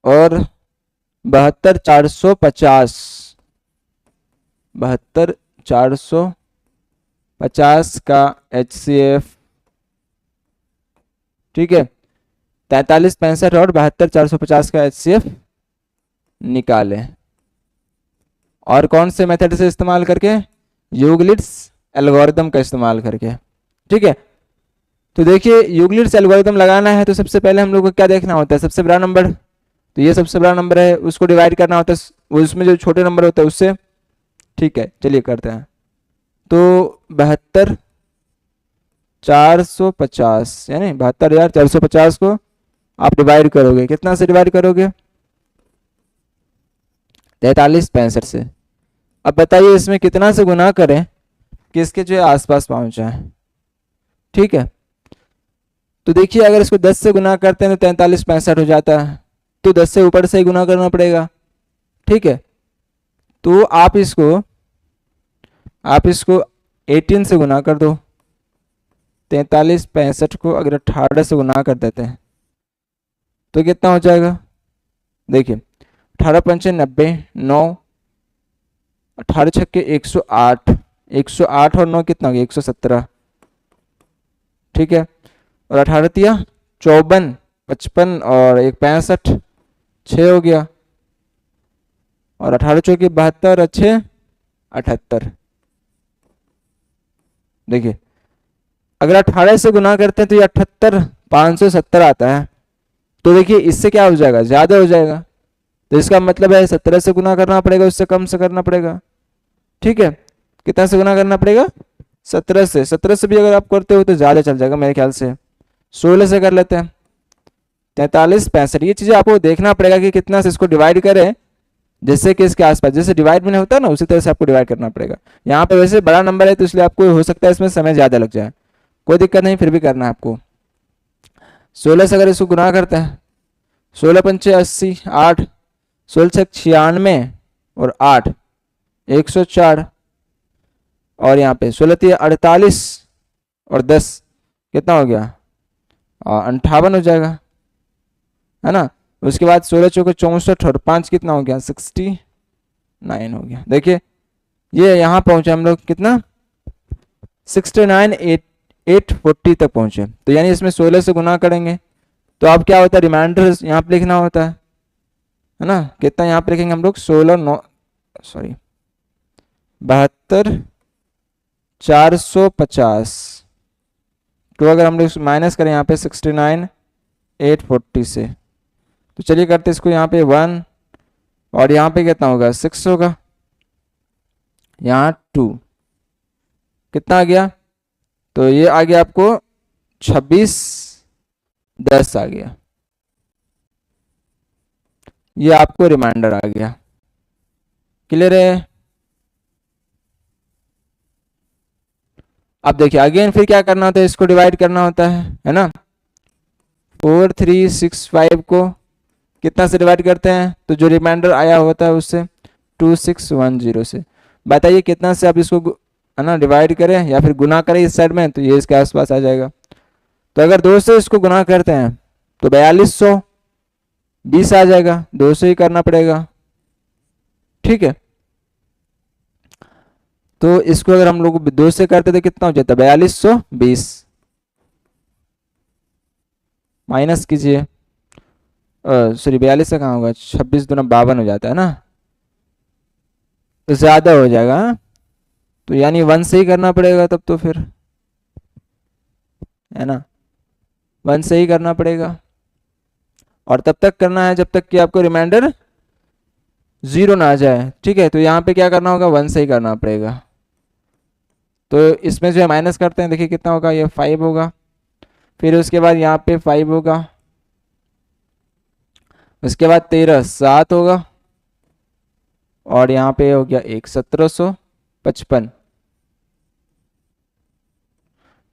72450, 72450 का HCF, ठीक है। 4365 और 72450 का HCF निकालें। और कौन से मेथड से इस्तेमाल करके, यूक्लिड्स एल्गोरिथम का इस्तेमाल करके, ठीक है। तो देखिए यूक्लिड्स एल्गोरिथम लगाना है तो सबसे पहले हम लोग को क्या देखना होता है, सबसे बड़ा नंबर, तो ये सबसे बड़ा नंबर है, उसको डिवाइड करना होता है उसमें जो छोटे नंबर होता है उससे। ठीक है चलिए करते हैं। तो 72,450 यानी 72,450 को आप डिवाइड करोगे, कितना से डिवाइड करोगे, 4365 से। अब बताइए इसमें कितना से गुना करें कि इसके जो है आसपास पहुंच जाए। ठीक है, तो देखिए अगर इसको 10 से गुना करते हैं तो 4365 हो जाता है, तो 10 से ऊपर से ही गुना करना पड़ेगा। ठीक है, तो आप इसको 18 से गुना कर दो। 4365 को अगर 18 से गुना कर देते हैं तो कितना हो जाएगा, देखिए 18 पंचे 90, 9, 18 छक्के 108, 108 और 9 कितना हो गया 117। ठीक है, और 18 तिया 54, 55 और 1 65, 6 हो गया, और 18 चौके 72 और 6 78। देखिए अगर 18 से गुना करते हैं तो ये 78,570 आता है। तो देखिए इससे क्या हो जाएगा, ज्यादा हो जाएगा, तो इसका मतलब है 17 से गुना करना पड़ेगा, उससे कम से करना पड़ेगा। ठीक है, कितना से गुना करना पड़ेगा, 17 से। 17 से भी अगर आप करते हो तो ज्यादा चल जाएगा मेरे ख्याल से, 16 से कर लेते हैं। 4365, ये चीजें आपको देखना पड़ेगा कि कितना से इसको डिवाइड करें, जैसे कि इसके आसपास जैसे डिवाइड में होता है ना उसी तरह से आपको डिवाइड करना पड़ेगा। यहाँ पे वैसे बड़ा नंबर है तो इसलिए आपको हो सकता है इसमें समय ज्यादा लग जाए, कोई दिक्कत नहीं, फिर भी करना है आपको। 16 से अगर इसको गुना करते हैं, 16 पंचे 80, 8, 16 छक 96 और 8 104, और यहाँ पे 16 तिया 48 और 10 कितना हो गया 58 हो जाएगा, है ना। उसके बाद 16 चौके 64 और 5 कितना हो गया 69 हो गया। देखिए ये यहाँ पहुंचे हम लोग कितना 69,840 तक पहुंचे। तो यानी इसमें 16 से गुना करेंगे तो अब क्या होता है, रिमाइंडर यहाँ पे लिखना होता है ना। कितना यहाँ पे लिखेंगे हम लोग 72,450, तो अगर हम लोग माइनस करें यहाँ पे 69,840 से, तो चलिए करते इसको यहाँ पे 1 और यहाँ पे कितना होगा 6 होगा, यहाँ 2 कितना आ गया, तो ये आ गया आपको 26,10 आ गया, ये आपको रिमाइंडर आ गया। क्लियर है। अब देखिए अगेन फिर क्या करना होता है, इसको डिवाइड करना होता है ना। 4365 को कितना से डिवाइड करते हैं, तो जो रिमाइंडर आया होता है उससे 2610 से। बताइए कितना से आप इसको है ना डिवाइड करें या फिर गुना करें इस साइड में, तो ये इसके आसपास आ जाएगा। तो अगर 2 से इसको गुना करते हैं तो 4220 आ जाएगा, 2 से ही करना पड़ेगा। ठीक है, तो इसको अगर हम लोग 2 से करते तो कितना हो जाता है 4220, माइनस कीजिए, सॉरी 42 से कहाँ होगा, 26 दूना 52 हो जाता है ना, तो ज्यादा हो जाएगा। तो यानी 1 से ही करना पड़ेगा तब तो फिर, है ना, 1 से ही करना पड़ेगा। और तब तक करना है जब तक कि आपको रिमाइंडर 0 ना आ जाए। ठीक है, तो यहाँ पे क्या करना होगा 1 से ही करना पड़ेगा। तो इसमें जो है माइनस करते हैं, देखिए कितना होगा, ये 5 होगा, फिर उसके बाद यहाँ पे 5 होगा, उसके बाद 13 7 होगा, और यहाँ पे हो गया 1755,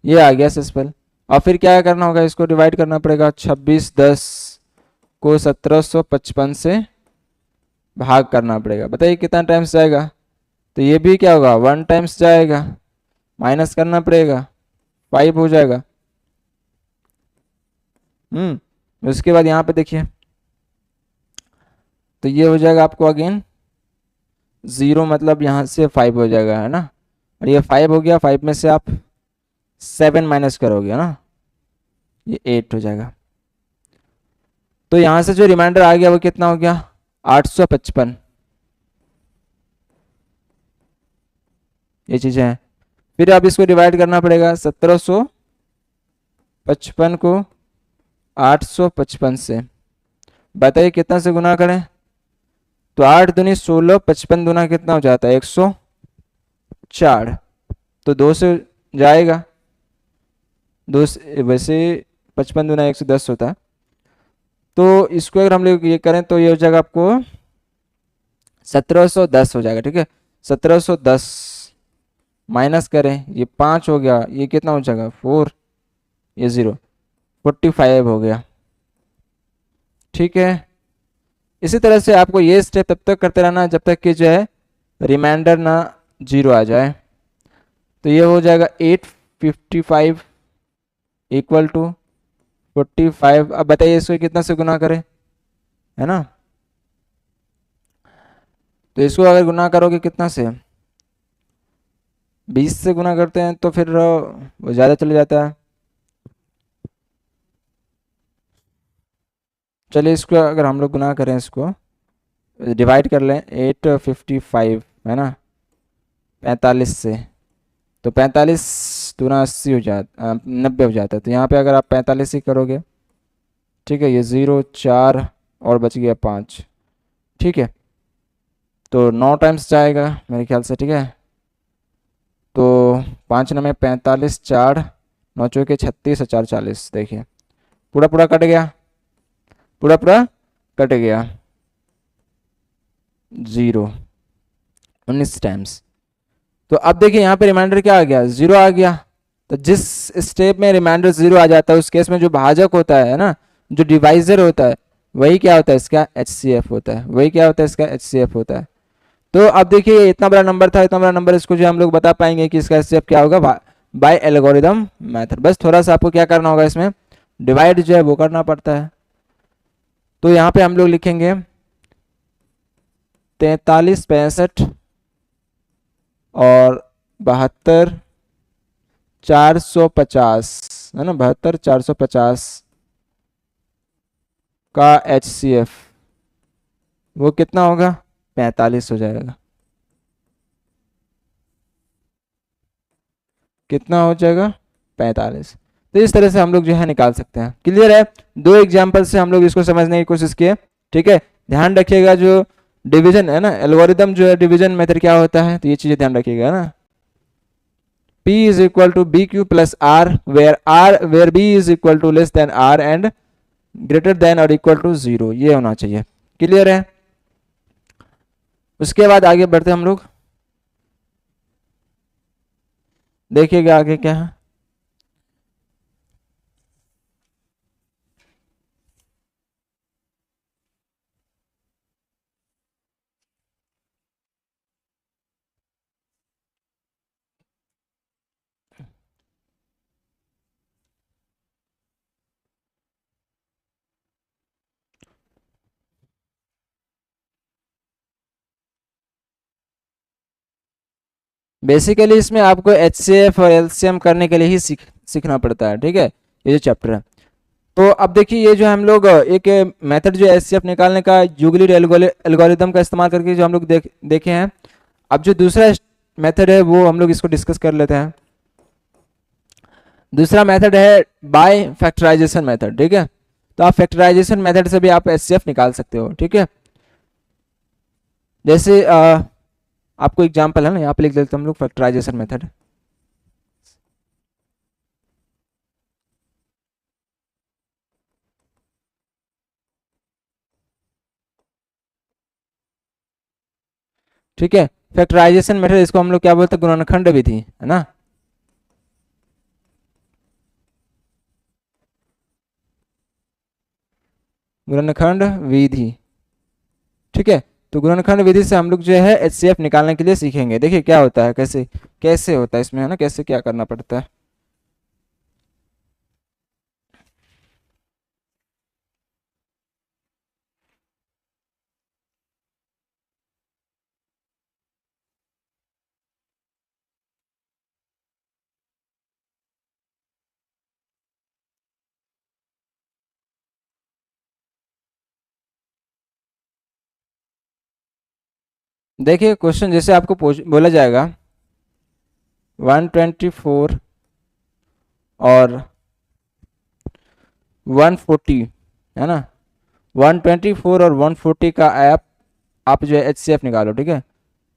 ये आ गया सिंपल। और फिर क्या करना होगा, इसको डिवाइड करना पड़ेगा, 2610 को 1755 से भाग करना पड़ेगा। बताइए कितना टाइम्स जाएगा, तो ये भी क्या होगा 1 टाइम्स जाएगा, माइनस करना पड़ेगा 5 हो जाएगा। उसके बाद यहाँ पे देखिए, तो ये हो जाएगा आपको अगेन 0, मतलब यहाँ से 5 हो जाएगा, है ना। और ये 5 हो गया, 5 में से आप 7 माइनस करोगे ना, ये 8 हो जाएगा। तो यहाँ से जो रिमाइंडर आ गया वो कितना हो गया 855, ये चीजें हैं। फिर अब इसको डिवाइड करना पड़ेगा 1700 55 को 855 से, बताइए कितना से गुना करें। तो 8 दूनी 16, 55 दूना कितना हो जाता है 104। तो 2 से जाएगा, 2 से, वैसे 55 दूना 110 होता है। तो इसको अगर हम लोग ये करें तो ये हो जाएगा आपको 1710 हो जाएगा। ठीक है, 1710 माइनस करें, ये 5 हो गया, ये कितना हो जाएगा 4, ये 0, 45 हो गया। ठीक है, इसी तरह से आपको ये स्टेप तब तक करते रहना जब तक कि जो है रिमाइंडर ना 0 आ जाए। तो ये हो जाएगा 855 इक्वल टू 45। अब बताइए इसको कितना से गुना करें, है ना। तो इसको अगर गुना करोगे कितना से, 20 से गुना करते हैं तो फिर वो ज़्यादा चले जाता है। चलिए इसको अगर हम लोग गुना करें, इसको डिवाइड कर लें 855, है ना, 45 से, तो 45 दूना 80 हो जाता, 90 हो जाता है। तो यहाँ पे अगर आप 45 ही करोगे, ठीक है, ये 0 4 और बच गया 5। ठीक है, तो 9 टाइम्स जाएगा मेरे ख्याल से। ठीक है, तो 5 9 में 45, 4 9 चौके 36 और 4 40। देखिए पूरा पूरा कट गया, पूरा पूरा कट गया, 0 19 टाइम्स। तो अब देखिए यहाँ पे रिमाइंडर क्या आ गया, 0 आ गया। तो जिस स्टेप में रिमाइंडर 0 आ जाता है उस केस में जो भाजक होता है ना, जो डिवाइजर होता है, वही क्या होता है इसका HCF होता है, वही क्या होता है इसका HCF होता है। तो अब देखिए इतना बड़ा नंबर था, इतना बड़ा नंबर, इसको जो हम लोग बता पाएंगे कि इसका HCF क्या होगा बाय एल्गोरिदम मेथड। बस थोड़ा सा आपको क्या करना होगा, इसमें डिवाइड जो है वो करना पड़ता है। तो यहाँ पे हम लोग लिखेंगे 43 65 और 72 450, है ना, 72 450 का HCF वो कितना होगा, 45 हो जाएगा। कितना हो जाएगा, 45। तो इस तरह से हम लोग जो है निकाल सकते हैं। क्लियर है, 2 एग्जाम्पल से हम लोग इसको समझने की कोशिश किए। ठीक है, ध्यान रखिएगा जो डिवीजन है ना, एल्गोरिदम जो है डिवीजन मेथड क्या होता है, तो ये चीजें ध्यान रखिएगा ना। P is equal to BQ plus R where B is equal to less than R and greater than or equal to 0, ये होना चाहिए। क्लियर है, उसके बाद आगे बढ़ते हम लोग, देखिएगा आगे क्या है। बेसिकली इसमें आपको HCF और LCM करने के लिए ही सीखना पड़ता है। ठीक है, ये जो चैप्टर है। तो अब देखिए ये जो हम लोग एक मेथड जो HCF निकालने का यूक्लिड एल्गोरिदम का इस्तेमाल करके जो हम लोग देखे हैं। अब जो दूसरा मेथड है वो हम लोग इसको डिस्कस कर लेते हैं। दूसरा मेथड है बाय फैक्टराइजेशन मेथड। ठीक है, तो आप फैक्टराइजेशन मेथड से भी आप HCF निकाल सकते हो। ठीक है, जैसे आपको एग्जांपल है ना, यहाँ पे लिख देते हैं हम लोग फैक्टराइजेशन मेथड। ठीक है, फैक्टराइजेशन मेथड इसको हम लोग क्या बोलते हैं, गुणनखंड विधि, है ना। गुणनखंड विधि। ठीक है, तो गुणनखंड विधि से हम लोग जो है HCF निकालने के लिए सीखेंगे। देखिए क्या होता है, कैसे कैसे होता है इसमें, है ना, कैसे क्या करना पड़ता है। देखिए क्वेश्चन जैसे आपको बोला जाएगा 124 और 140 है ना, 124 और 140 का आप जो है HCF निकालो, ठीक है।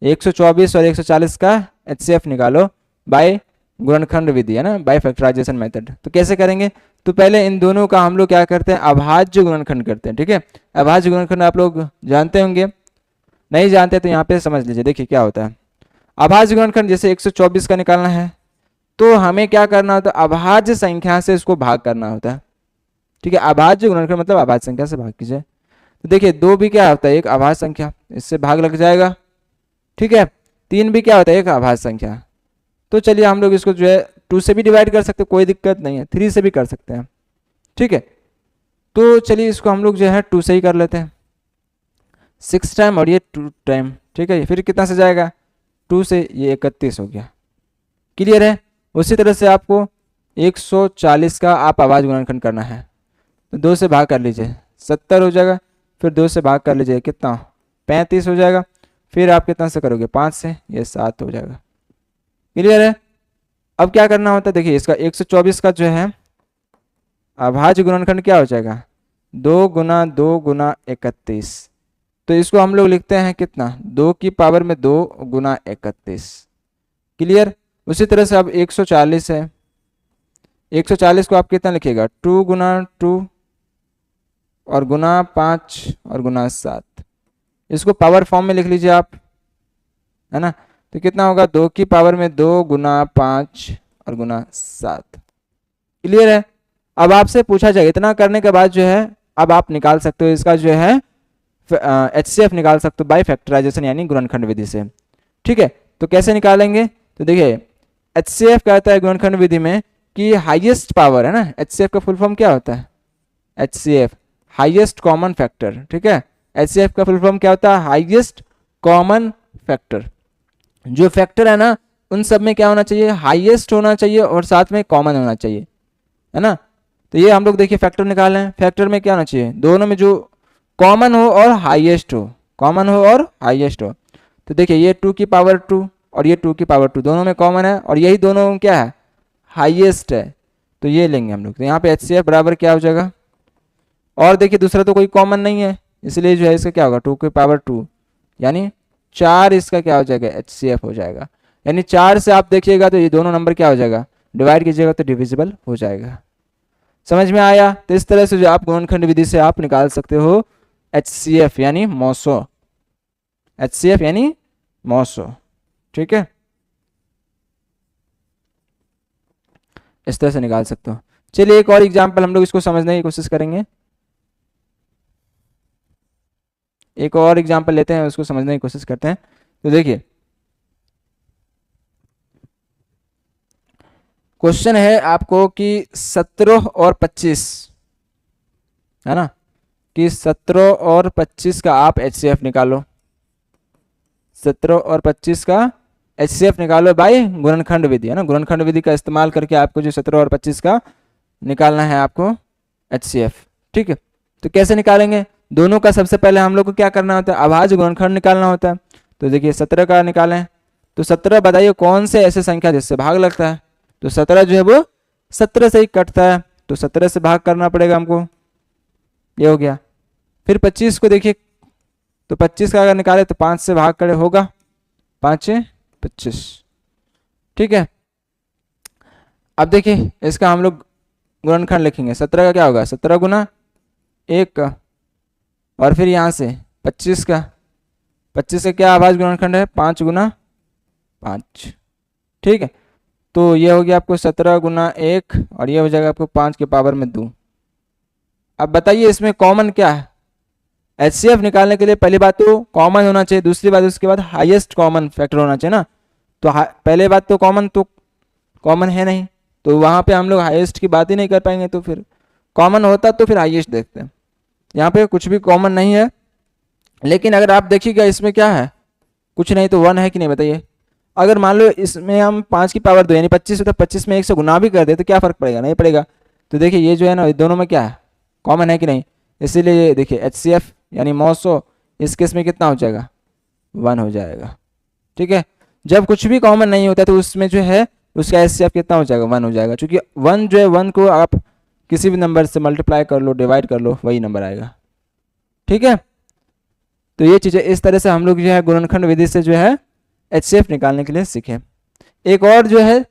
124 और 140 का HCF निकालो बाय गुणनखंड विधि, है ना, बाय फैक्टराइजेशन मेथड। तो कैसे करेंगे, तो पहले इन दोनों का हम लोग क्या करते हैं, अभाज्य गुणनखंड करते हैं, ठीक है। अभाज्य गुणनखंड आप लोग जानते होंगे, नहीं जानते तो यहाँ पे समझ लीजिए। देखिए क्या होता है, अभाज्य गुणनखंड जैसे 124 का निकालना है तो हमें क्या करना होता है, अभाज्य संख्या से इसको भाग करना होता है, ठीक है। अभाज्य गुणनखंड मतलब अभाज्य संख्या से भाग कीजिए। तो देखिए 2 भी क्या होता है, एक अभाज्य संख्या, इससे भाग लग जाएगा, ठीक है। 3 भी क्या होता है, एक अभाज्य संख्या। तो चलिए हम लोग इसको जो है 2 से भी डिवाइड कर सकते हैं, कोई दिक्कत नहीं है, 3 से भी कर सकते हैं, ठीक है। तो चलिए इसको हम लोग जो है 2 से ही कर लेते हैं, 6 टाइम और ये 2 टाइम, ठीक है। फिर कितना से जाएगा, 2 से ये 31 हो गया, क्लियर है। उसी तरह से आपको 140 का आप अभाज्य गुणनखंड करना है, तो 2 से भाग कर लीजिए, 70 हो जाएगा। फिर 2 से भाग कर लीजिए, कितना, 35 हो जाएगा। फिर आप कितना से करोगे, 5 से, ये 7 हो जाएगा, क्लियर है। अब क्या करना होता है, देखिए इसका 124 का जो है अभाज्य गुणनखंड क्या हो जाएगा, 2 गुना 2 गुना 31। तो इसको हम लोग लिखते हैं कितना, 2 की पावर में 2 गुना 31, क्लियर। उसी तरह से अब 140 है, 140 को आप कितना लिखिएगा, 2 गुना 2 और गुना 5 और गुना 7, इसको पावर फॉर्म में लिख लीजिए आप, है ना। तो कितना होगा, 2 की पावर में 2 गुना 5 और गुना 7, क्लियर है। अब आपसे पूछा जाए, इतना करने के बाद जो है अब आप निकाल सकते हो इसका जो है HCF निकाल सकते हो बाय फैक्टराइजेशन यानी गुणनखंड विधि से, ठीक है। तो कैसे निकालेंगे, तो देखिए HCF कहता है गुणनखंड विधि में कि हाईएस्ट पावर, है ना, HCF का फुल फॉर्म क्या होता है, HCF हाईएस्ट कॉमन फैक्टर, ठीक है। HCF का फुल फॉर्म क्या होता है, हाईएस्ट कॉमन फैक्टर। जो फैक्टर है ना उन सब में क्या होना चाहिए, हाईएस्ट होना चाहिए और साथ में कॉमन होना चाहिए, है ना। तो ये हम लोग देखिए फैक्टर निकाले हैं, फैक्टर में क्या होना चाहिए, दोनों में जो कॉमन हो और हाईएस्ट हो, कॉमन हो और हाईएस्ट हो। तो देखिए ये 2 की पावर 2 और ये 2 की पावर 2 दोनों में कॉमन है और यही दोनों क्या है, हाईएस्ट है। तो ये लेंगे हम लोग, तो यहाँ पे HCF बराबर क्या हो जाएगा, और देखिए दूसरा तो कोई कॉमन नहीं है, इसलिए जो है इसका क्या होगा, 2 की पावर 2 यानी 4, इसका क्या हो जाएगा, HCF हो जाएगा। यानी 4 से आप देखिएगा तो ये दोनों नंबर क्या हो जाएगा, डिवाइड कीजिएगा तो डिविजिबल हो जाएगा। समझ में आया। तो इस तरह से जो आप गुणनखंड विधि से आप निकाल सकते हो HCF यानी मॉसो, HCF यानी मॉसो, ठीक है। इस तरह से निकाल सकते हो। चलिए एक और एग्जांपल हम लोग इसको समझने की कोशिश करेंगे, एक और एग्जांपल लेते हैं, उसको समझने की कोशिश करते हैं। तो देखिए क्वेश्चन है आपको कि 17 और 25, है ना, कि 17 और 25 का आप HCF निकालो, 17 और 25 का HCF निकालो बाय गुणनखंड विधि, है ना। गुणनखंड विधि का इस्तेमाल करके आपको जो 17 और 25 का निकालना है आपको HCF, ठीक है। तो कैसे निकालेंगे, दोनों का सबसे पहले हम लोग को क्या करना होता है, अभाज्य गुणनखंड निकालना होता है। तो देखिए 17 का निकालें, तो 17 बताइए कौन से ऐसे संख्या जिससे भाग लगता है, तो 17 जो है वो 17 से ही कटता है, तो 17 से भाग करना पड़ेगा हमको, ये हो गया। फिर 25 को देखिए, तो 25 का अगर निकाले तो 5 से भाग करे, होगा 5 25, ठीक है। अब देखिए इसका हम लोग गुणनखंड लिखेंगे, 17 का क्या होगा, 17 गुना 1 का, और फिर यहाँ से 25 का, 25 का क्या अभाज्य गुणनखंड है, 5 गुना 5, ठीक है। तो ये हो गया आपको 17 गुना 1 और ये हो जाएगा आपको 5 के पावर में 2। अब बताइए इसमें कॉमन क्या है, HCF निकालने के लिए पहली बात तो कॉमन होना चाहिए, दूसरी बात उसके बाद हाईएस्ट कॉमन फैक्टर होना चाहिए ना। तो पहले बात तो कॉमन है नहीं, तो वहाँ पे हम लोग हाईएस्ट की बात ही नहीं कर पाएंगे। तो फिर कॉमन होता तो फिर हाईएस्ट देखते हैं, यहाँ पे कुछ भी कॉमन नहीं है। लेकिन अगर आप देखिएगा इसमें क्या है, कुछ नहीं तो 1 है कि नहीं, बताइए। अगर मान लो इसमें हम 5 की पावर 2 यानी 25 होता है, 25 में 1 से गुना भी कर दे तो क्या फ़र्क पड़ेगा, नहीं पड़ेगा। तो देखिए ये जो है ना दोनों में क्या है, कॉमन है कि नहीं, इसीलिए ये देखिए HCF यानी मॉसो इस केस में कितना हो जाएगा, 1 हो जाएगा, ठीक है। जब कुछ भी कॉमन नहीं होता तो उसमें जो है उसका HCF कितना हो जाएगा, 1 हो जाएगा। क्योंकि 1 जो है 1 को आप किसी भी नंबर से मल्टीप्लाई कर लो, डिवाइड कर लो, वही नंबर आएगा। ठीक है, तो ये चीज़ें इस तरह से हम लोग जो है गुणनखंड विधि से जो है HCF निकालने के लिए सीखे। एक और जो है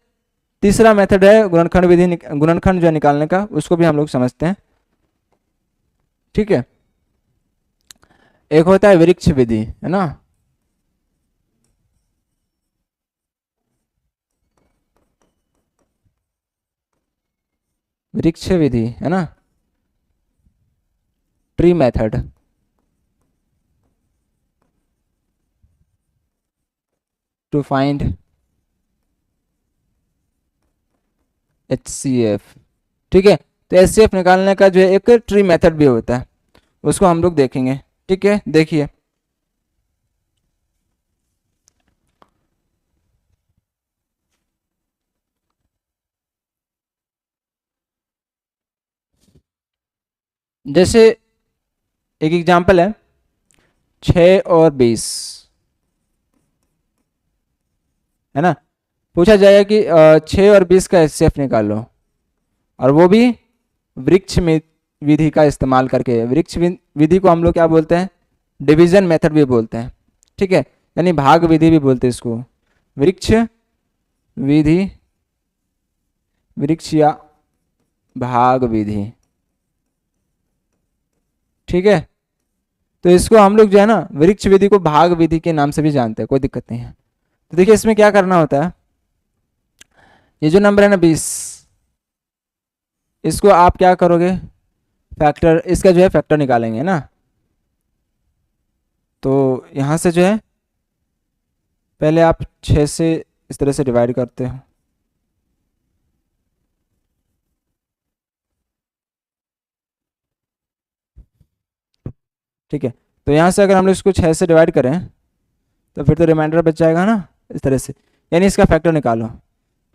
तीसरा मेथड है गुणनखंड विधि, गुणनखंड जो है निकालने का, उसको भी हम लोग समझते हैं। ठीक है, एक होता है वृक्ष विधि, है ना। वृक्ष विधि है ना, tree method. To find HCF। ठीक है, तो HCF निकालने का जो है एक ट्री मेथड भी होता है, उसको हम लोग देखेंगे। ठीक है, देखिए जैसे एक एग्जांपल है 6 और 20, है ना। पूछा जाएगा कि 6 और 20 का HCF निकालो, और वो भी वृक्ष में विधि का इस्तेमाल करके। वृक्ष विधि को हम लोग क्या बोलते हैं, डिवीजन मेथड भी बोलते हैं। ठीक है, यानी भाग विधि भी बोलते हैं इसको, वृक्ष विधि, वृक्ष या भाग विधि। ठीक है, तो इसको हम लोग जो है ना वृक्ष विधि को भाग विधि के नाम से भी जानते हैं, कोई दिक्कत नहीं है। तो देखिए इसमें क्या करना होता है, ये जो नंबर है ना 20, इसको आप क्या करोगे, फैक्टर, इसका जो है फैक्टर निकालेंगे ना। तो यहाँ से जो है पहले आप 6 से इस तरह से डिवाइड करते हो। ठीक है, तो यहाँ से अगर हम लोग इसको 6 से डिवाइड करें तो फिर तो रिमाइंडर बच जाएगा ना इस तरह से, यानी इसका फैक्टर निकालो।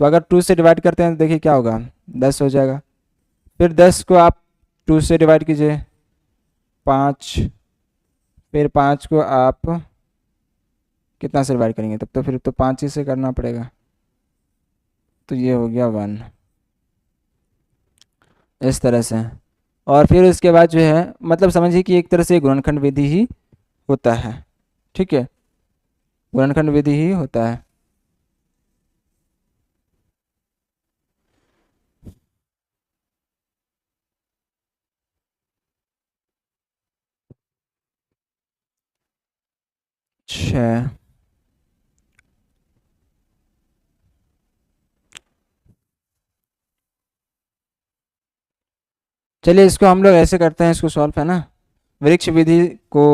तो अगर 2 से डिवाइड करते हैं तो देखिए क्या होगा, 10 हो जाएगा। फिर 10 को आप 2 से डिवाइड कीजिए, 5, फिर 5 को आप कितना से डिवाइड करेंगे, तब तो फिर तो 5 ही से करना पड़ेगा, तो ये हो गया 1, इस तरह से। और फिर उसके बाद जो है मतलब समझिए कि एक तरह से गुणनखंड विधि ही होता है। ठीक है, गुणनखंड विधि ही होता है। अच्छा, चलिए इसको हम लोग ऐसे करते हैं, इसको सॉल्व, है ना। वृक्ष विधि को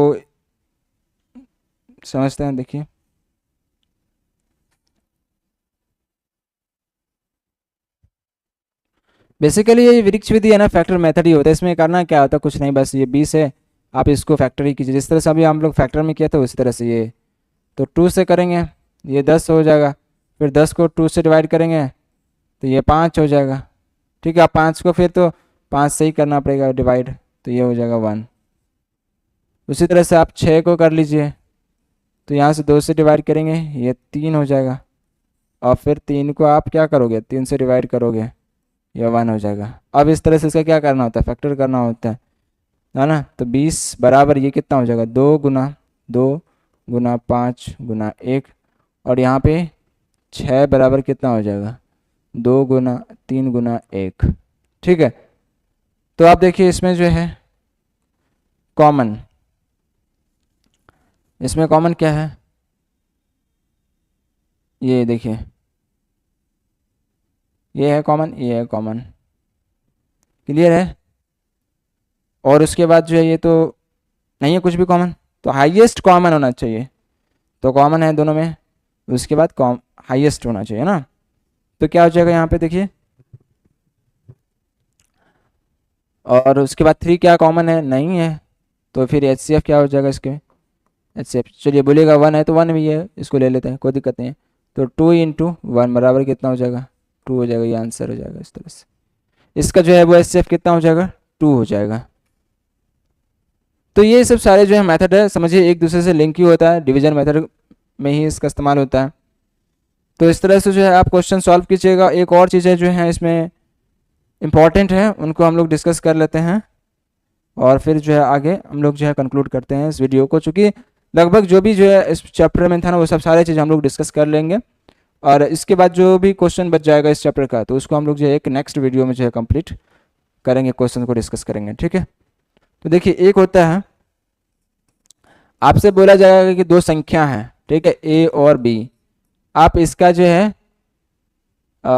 समझते हैं, देखिए बेसिकली ये वृक्ष विधि है ना फैक्टर मेथड ही होता है। इसमें करना क्या होता है, कुछ नहीं, बस ये 20 है, आप इसको फैक्टर ही कीजिए, जिस तरह से अभी हम लोग फैक्टर में किया था उसी तरह से। ये तो 2 से करेंगे, ये 10 हो जाएगा। फिर 10 को 2 से डिवाइड करेंगे तो ये 5 हो जाएगा। ठीक है, आप 5 को फिर तो 5 से ही करना पड़ेगा डिवाइड, तो ये हो जाएगा 1। उसी तरह से आप 6 को कर लीजिए, तो यहाँ से 2 से डिवाइड करेंगे, ये 3 हो जाएगा। और फिर 3 को आप क्या करोगे, 3 से डिवाइड करोगे, ये 1 हो जाएगा। अब इस तरह से इसका क्या करना होता है, फैक्टर करना होता है ना। तो 20 बराबर ये कितना हो जाएगा, 2 गुना 2 गुना 5 गुना 1, और यहाँ पे 6 बराबर कितना हो जाएगा, 2 गुना 3 गुना 1। ठीक है, तो आप देखिए इसमें जो है कॉमन, इसमें कॉमन क्या है, ये देखिए ये है कॉमन, ये है कॉमन, क्लियर है। और उसके बाद जो है ये तो नहीं है कुछ भी कॉमन, तो हाईएस्ट कॉमन होना चाहिए, तो कॉमन है दोनों में, उसके बाद हाईएस्ट होना चाहिए ना। तो क्या हो जाएगा यहाँ पे देखिए, और उसके बाद 3 क्या कॉमन है, नहीं है, तो फिर HCF क्या हो जाएगा इसके, HCF चलिए बोलिएगा 1 है तो 1 भी है, इसको ले लेते हैं, कोई दिक्कत नहीं है। तो 2 × 1 बराबर कितना हो जाएगा, 2 हो जाएगा, ये आंसर हो जाएगा इस तरह से। इसका जो है वो HCF कितना हो जाएगा, 2 हो जाएगा। तो ये सब सारे जो है मेथड है, समझिए एक दूसरे से लिंक ही होता है, डिवीजन मेथड में ही इसका इस्तेमाल होता है। तो इस तरह से जो है आप क्वेश्चन सॉल्व कीजिएगा। एक और चीज़ें जो है इसमें, इम्पॉर्टेंट है उनको हम लोग डिस्कस कर लेते हैं और फिर जो है आगे हम लोग जो है कंक्लूड करते हैं इस वीडियो को, चूँकि लगभग जो भी जो है इस चैप्टर में था ना वो सब सारे चीज़ हम लोग डिस्कस कर लेंगे और इसके बाद जो भी क्वेश्चन बच जाएगा इस चैप्टर का तो उसको हम लोग जो है एक नेक्स्ट वीडियो में जो है कंप्लीट करेंगे, क्वेश्चन को डिस्कस करेंगे। ठीक है, तो देखिए एक होता है आपसे बोला जाएगा कि दो संख्या हैं, ठीक है, ए और बी। आप इसका जो है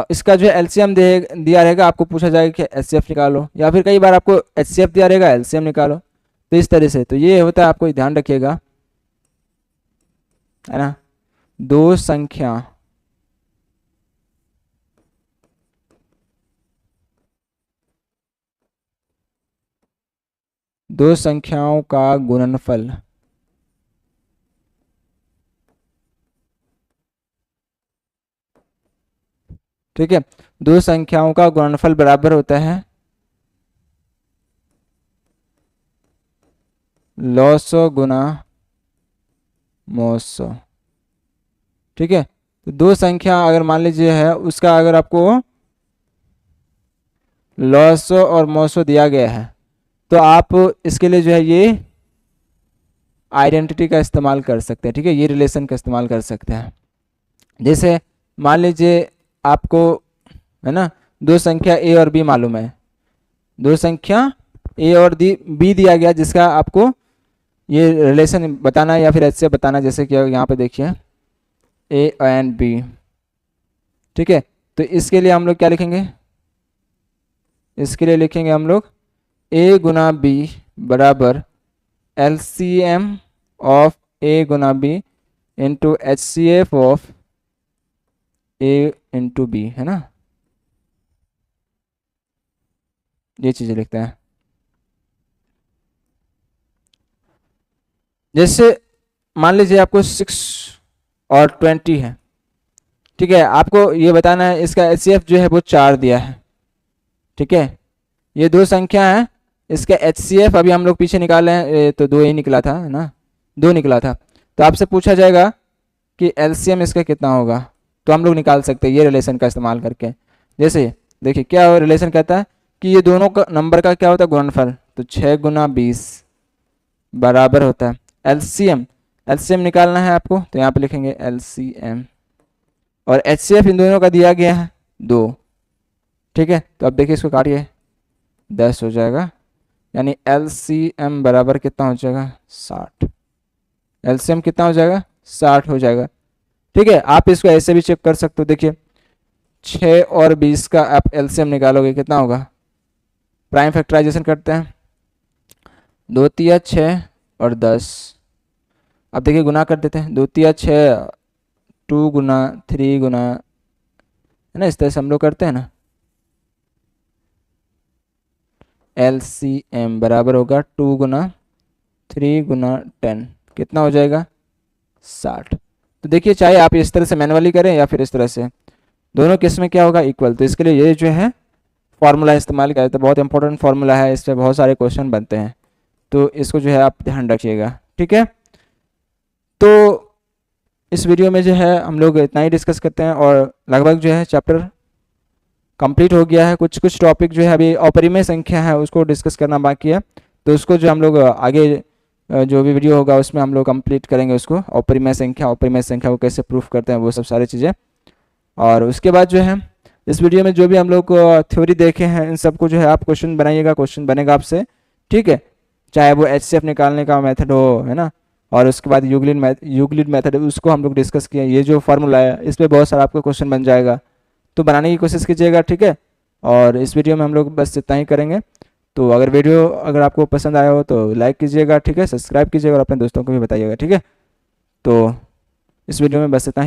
इसका जो है एलसीएम दिया रहेगा, आपको पूछा जाएगा कि एचसीएफ निकालो, या फिर कई बार आपको एचसीएफ दिया रहेगा एलसीएम निकालो। तो इस तरह से तो ये होता है, आपको ध्यान रखिएगा, है ना, दो संख्याओं का गुणनफल, ठीक है, दो संख्याओं का गुणनफल बराबर होता है लॉसो गुना मोसो। ठीक है, तो दो संख्या अगर मान लीजिए है उसका अगर आपको लॉसो और मोसो दिया गया है तो आप इसके लिए जो है ये आइडेंटिटी का इस्तेमाल कर सकते हैं। ठीक है, ये रिलेशन का इस्तेमाल कर सकते हैं। जैसे मान लीजिए आपको, है ना, दो संख्या ए और बी मालूम है, दो संख्या ए और बी दिया गया जिसका आपको ये रिलेशन बताना है या फिर ऐसे बताना, जैसे कि यहाँ पे देखिए ए एंड बी। ठीक है, तो इसके लिए हम लोग क्या लिखेंगे, इसके लिए लिखेंगे हम लोग ए गुना बी बराबर एलसीएम ऑफ ए गुना b into HCF of a into b, है ना, ये चीज़ें लिखते हैं। जैसे मान लीजिए आपको 6 और 20 है, ठीक है, आपको ये बताना है इसका एचसीएफ जो है वो 4 दिया है। ठीक है, ये दो संख्या है, इसका एचसीएफ अभी हम लोग पीछे निकाले हैं तो 2 ही निकला था, है ना, 2 निकला था। तो आपसे पूछा जाएगा कि एलसीएम इसका कितना होगा, तो हम लोग निकाल सकते हैं ये रिलेशन का इस्तेमाल करके। जैसे देखिए क्या रिलेशन कहता है कि ये दोनों का नंबर का क्या होता है गुणनफल, तो 6 गुना 20 बराबर होता है एलसीएम। एलसीएम निकालना है आपको तो यहाँ पे लिखेंगे एलसीएम और एचसीएफ इन दोनों का दिया गया है 2। ठीक है, तो अब देखिए इसको काटिए 10 हो जाएगा, यानी एलसीएम बराबर कितना हो जाएगा 60। एलसीएम कितना हो जाएगा 60 हो जाएगा। ठीक है, आप इसको ऐसे भी चेक कर सकते हो, देखिए 6 और 20 का आप एलसीएम निकालोगे कितना होगा, प्राइम फैक्टराइजेशन करते हैं, 2 तिया 6 और 10। अब देखिए गुना कर देते हैं, 2 तिया 6, 2 गुना 3 गुना, है ना, इस तरह से हम लोग करते हैं ना। एलसीएम बराबर होगा 2 गुना 3 गुना 10, कितना हो जाएगा 60। तो देखिए चाहे आप इस तरह से मैनुअली करें या फिर इस तरह से, दोनों केस में क्या होगा इक्वल। तो इसके लिए ये जो है फॉर्मूला इस्तेमाल किया जाता है, बहुत इंपॉर्टेंट फॉर्मूला है, इससे बहुत सारे क्वेश्चन बनते हैं, तो इसको जो है आप ध्यान रखिएगा। ठीक है, तो इस वीडियो में जो है हम लोग इतना ही डिस्कस करते हैं और लगभग जो है चैप्टर कंप्लीट हो गया है। कुछ कुछ टॉपिक जो है अभी अपरिमेय संख्या है उसको डिस्कस करना बाकी है, तो उसको जो हम लोग आगे जो भी वीडियो होगा उसमें हम लोग कंप्लीट करेंगे उसको, अपरिमेय संख्या को कैसे प्रूफ करते हैं वो सब सारी चीज़ें। और उसके बाद जो है इस वीडियो में जो भी हम लोग थ्योरी देखे हैं इन सबको जो है आप क्वेश्चन बनाइएगा, क्वेश्चन बनेगा आपसे। ठीक है, चाहे वो एचसीएफ निकालने का मेथड हो, है ना, और उसके बाद यूक्लिड मेथड उसको हम लोग डिस्कस किए। ये जो फार्मूला है इस पर बहुत सारा आपको क्वेश्चन बन जाएगा, तो बनाने की कोशिश कीजिएगा। ठीक है, और इस वीडियो में हम लोग बस इतना ही करेंगे। तो अगर आपको पसंद आया हो तो लाइक कीजिएगा, ठीक है, सब्सक्राइब कीजिएगा और अपने दोस्तों को भी बताइएगा। ठीक है, तो इस वीडियो में बस इतना ही।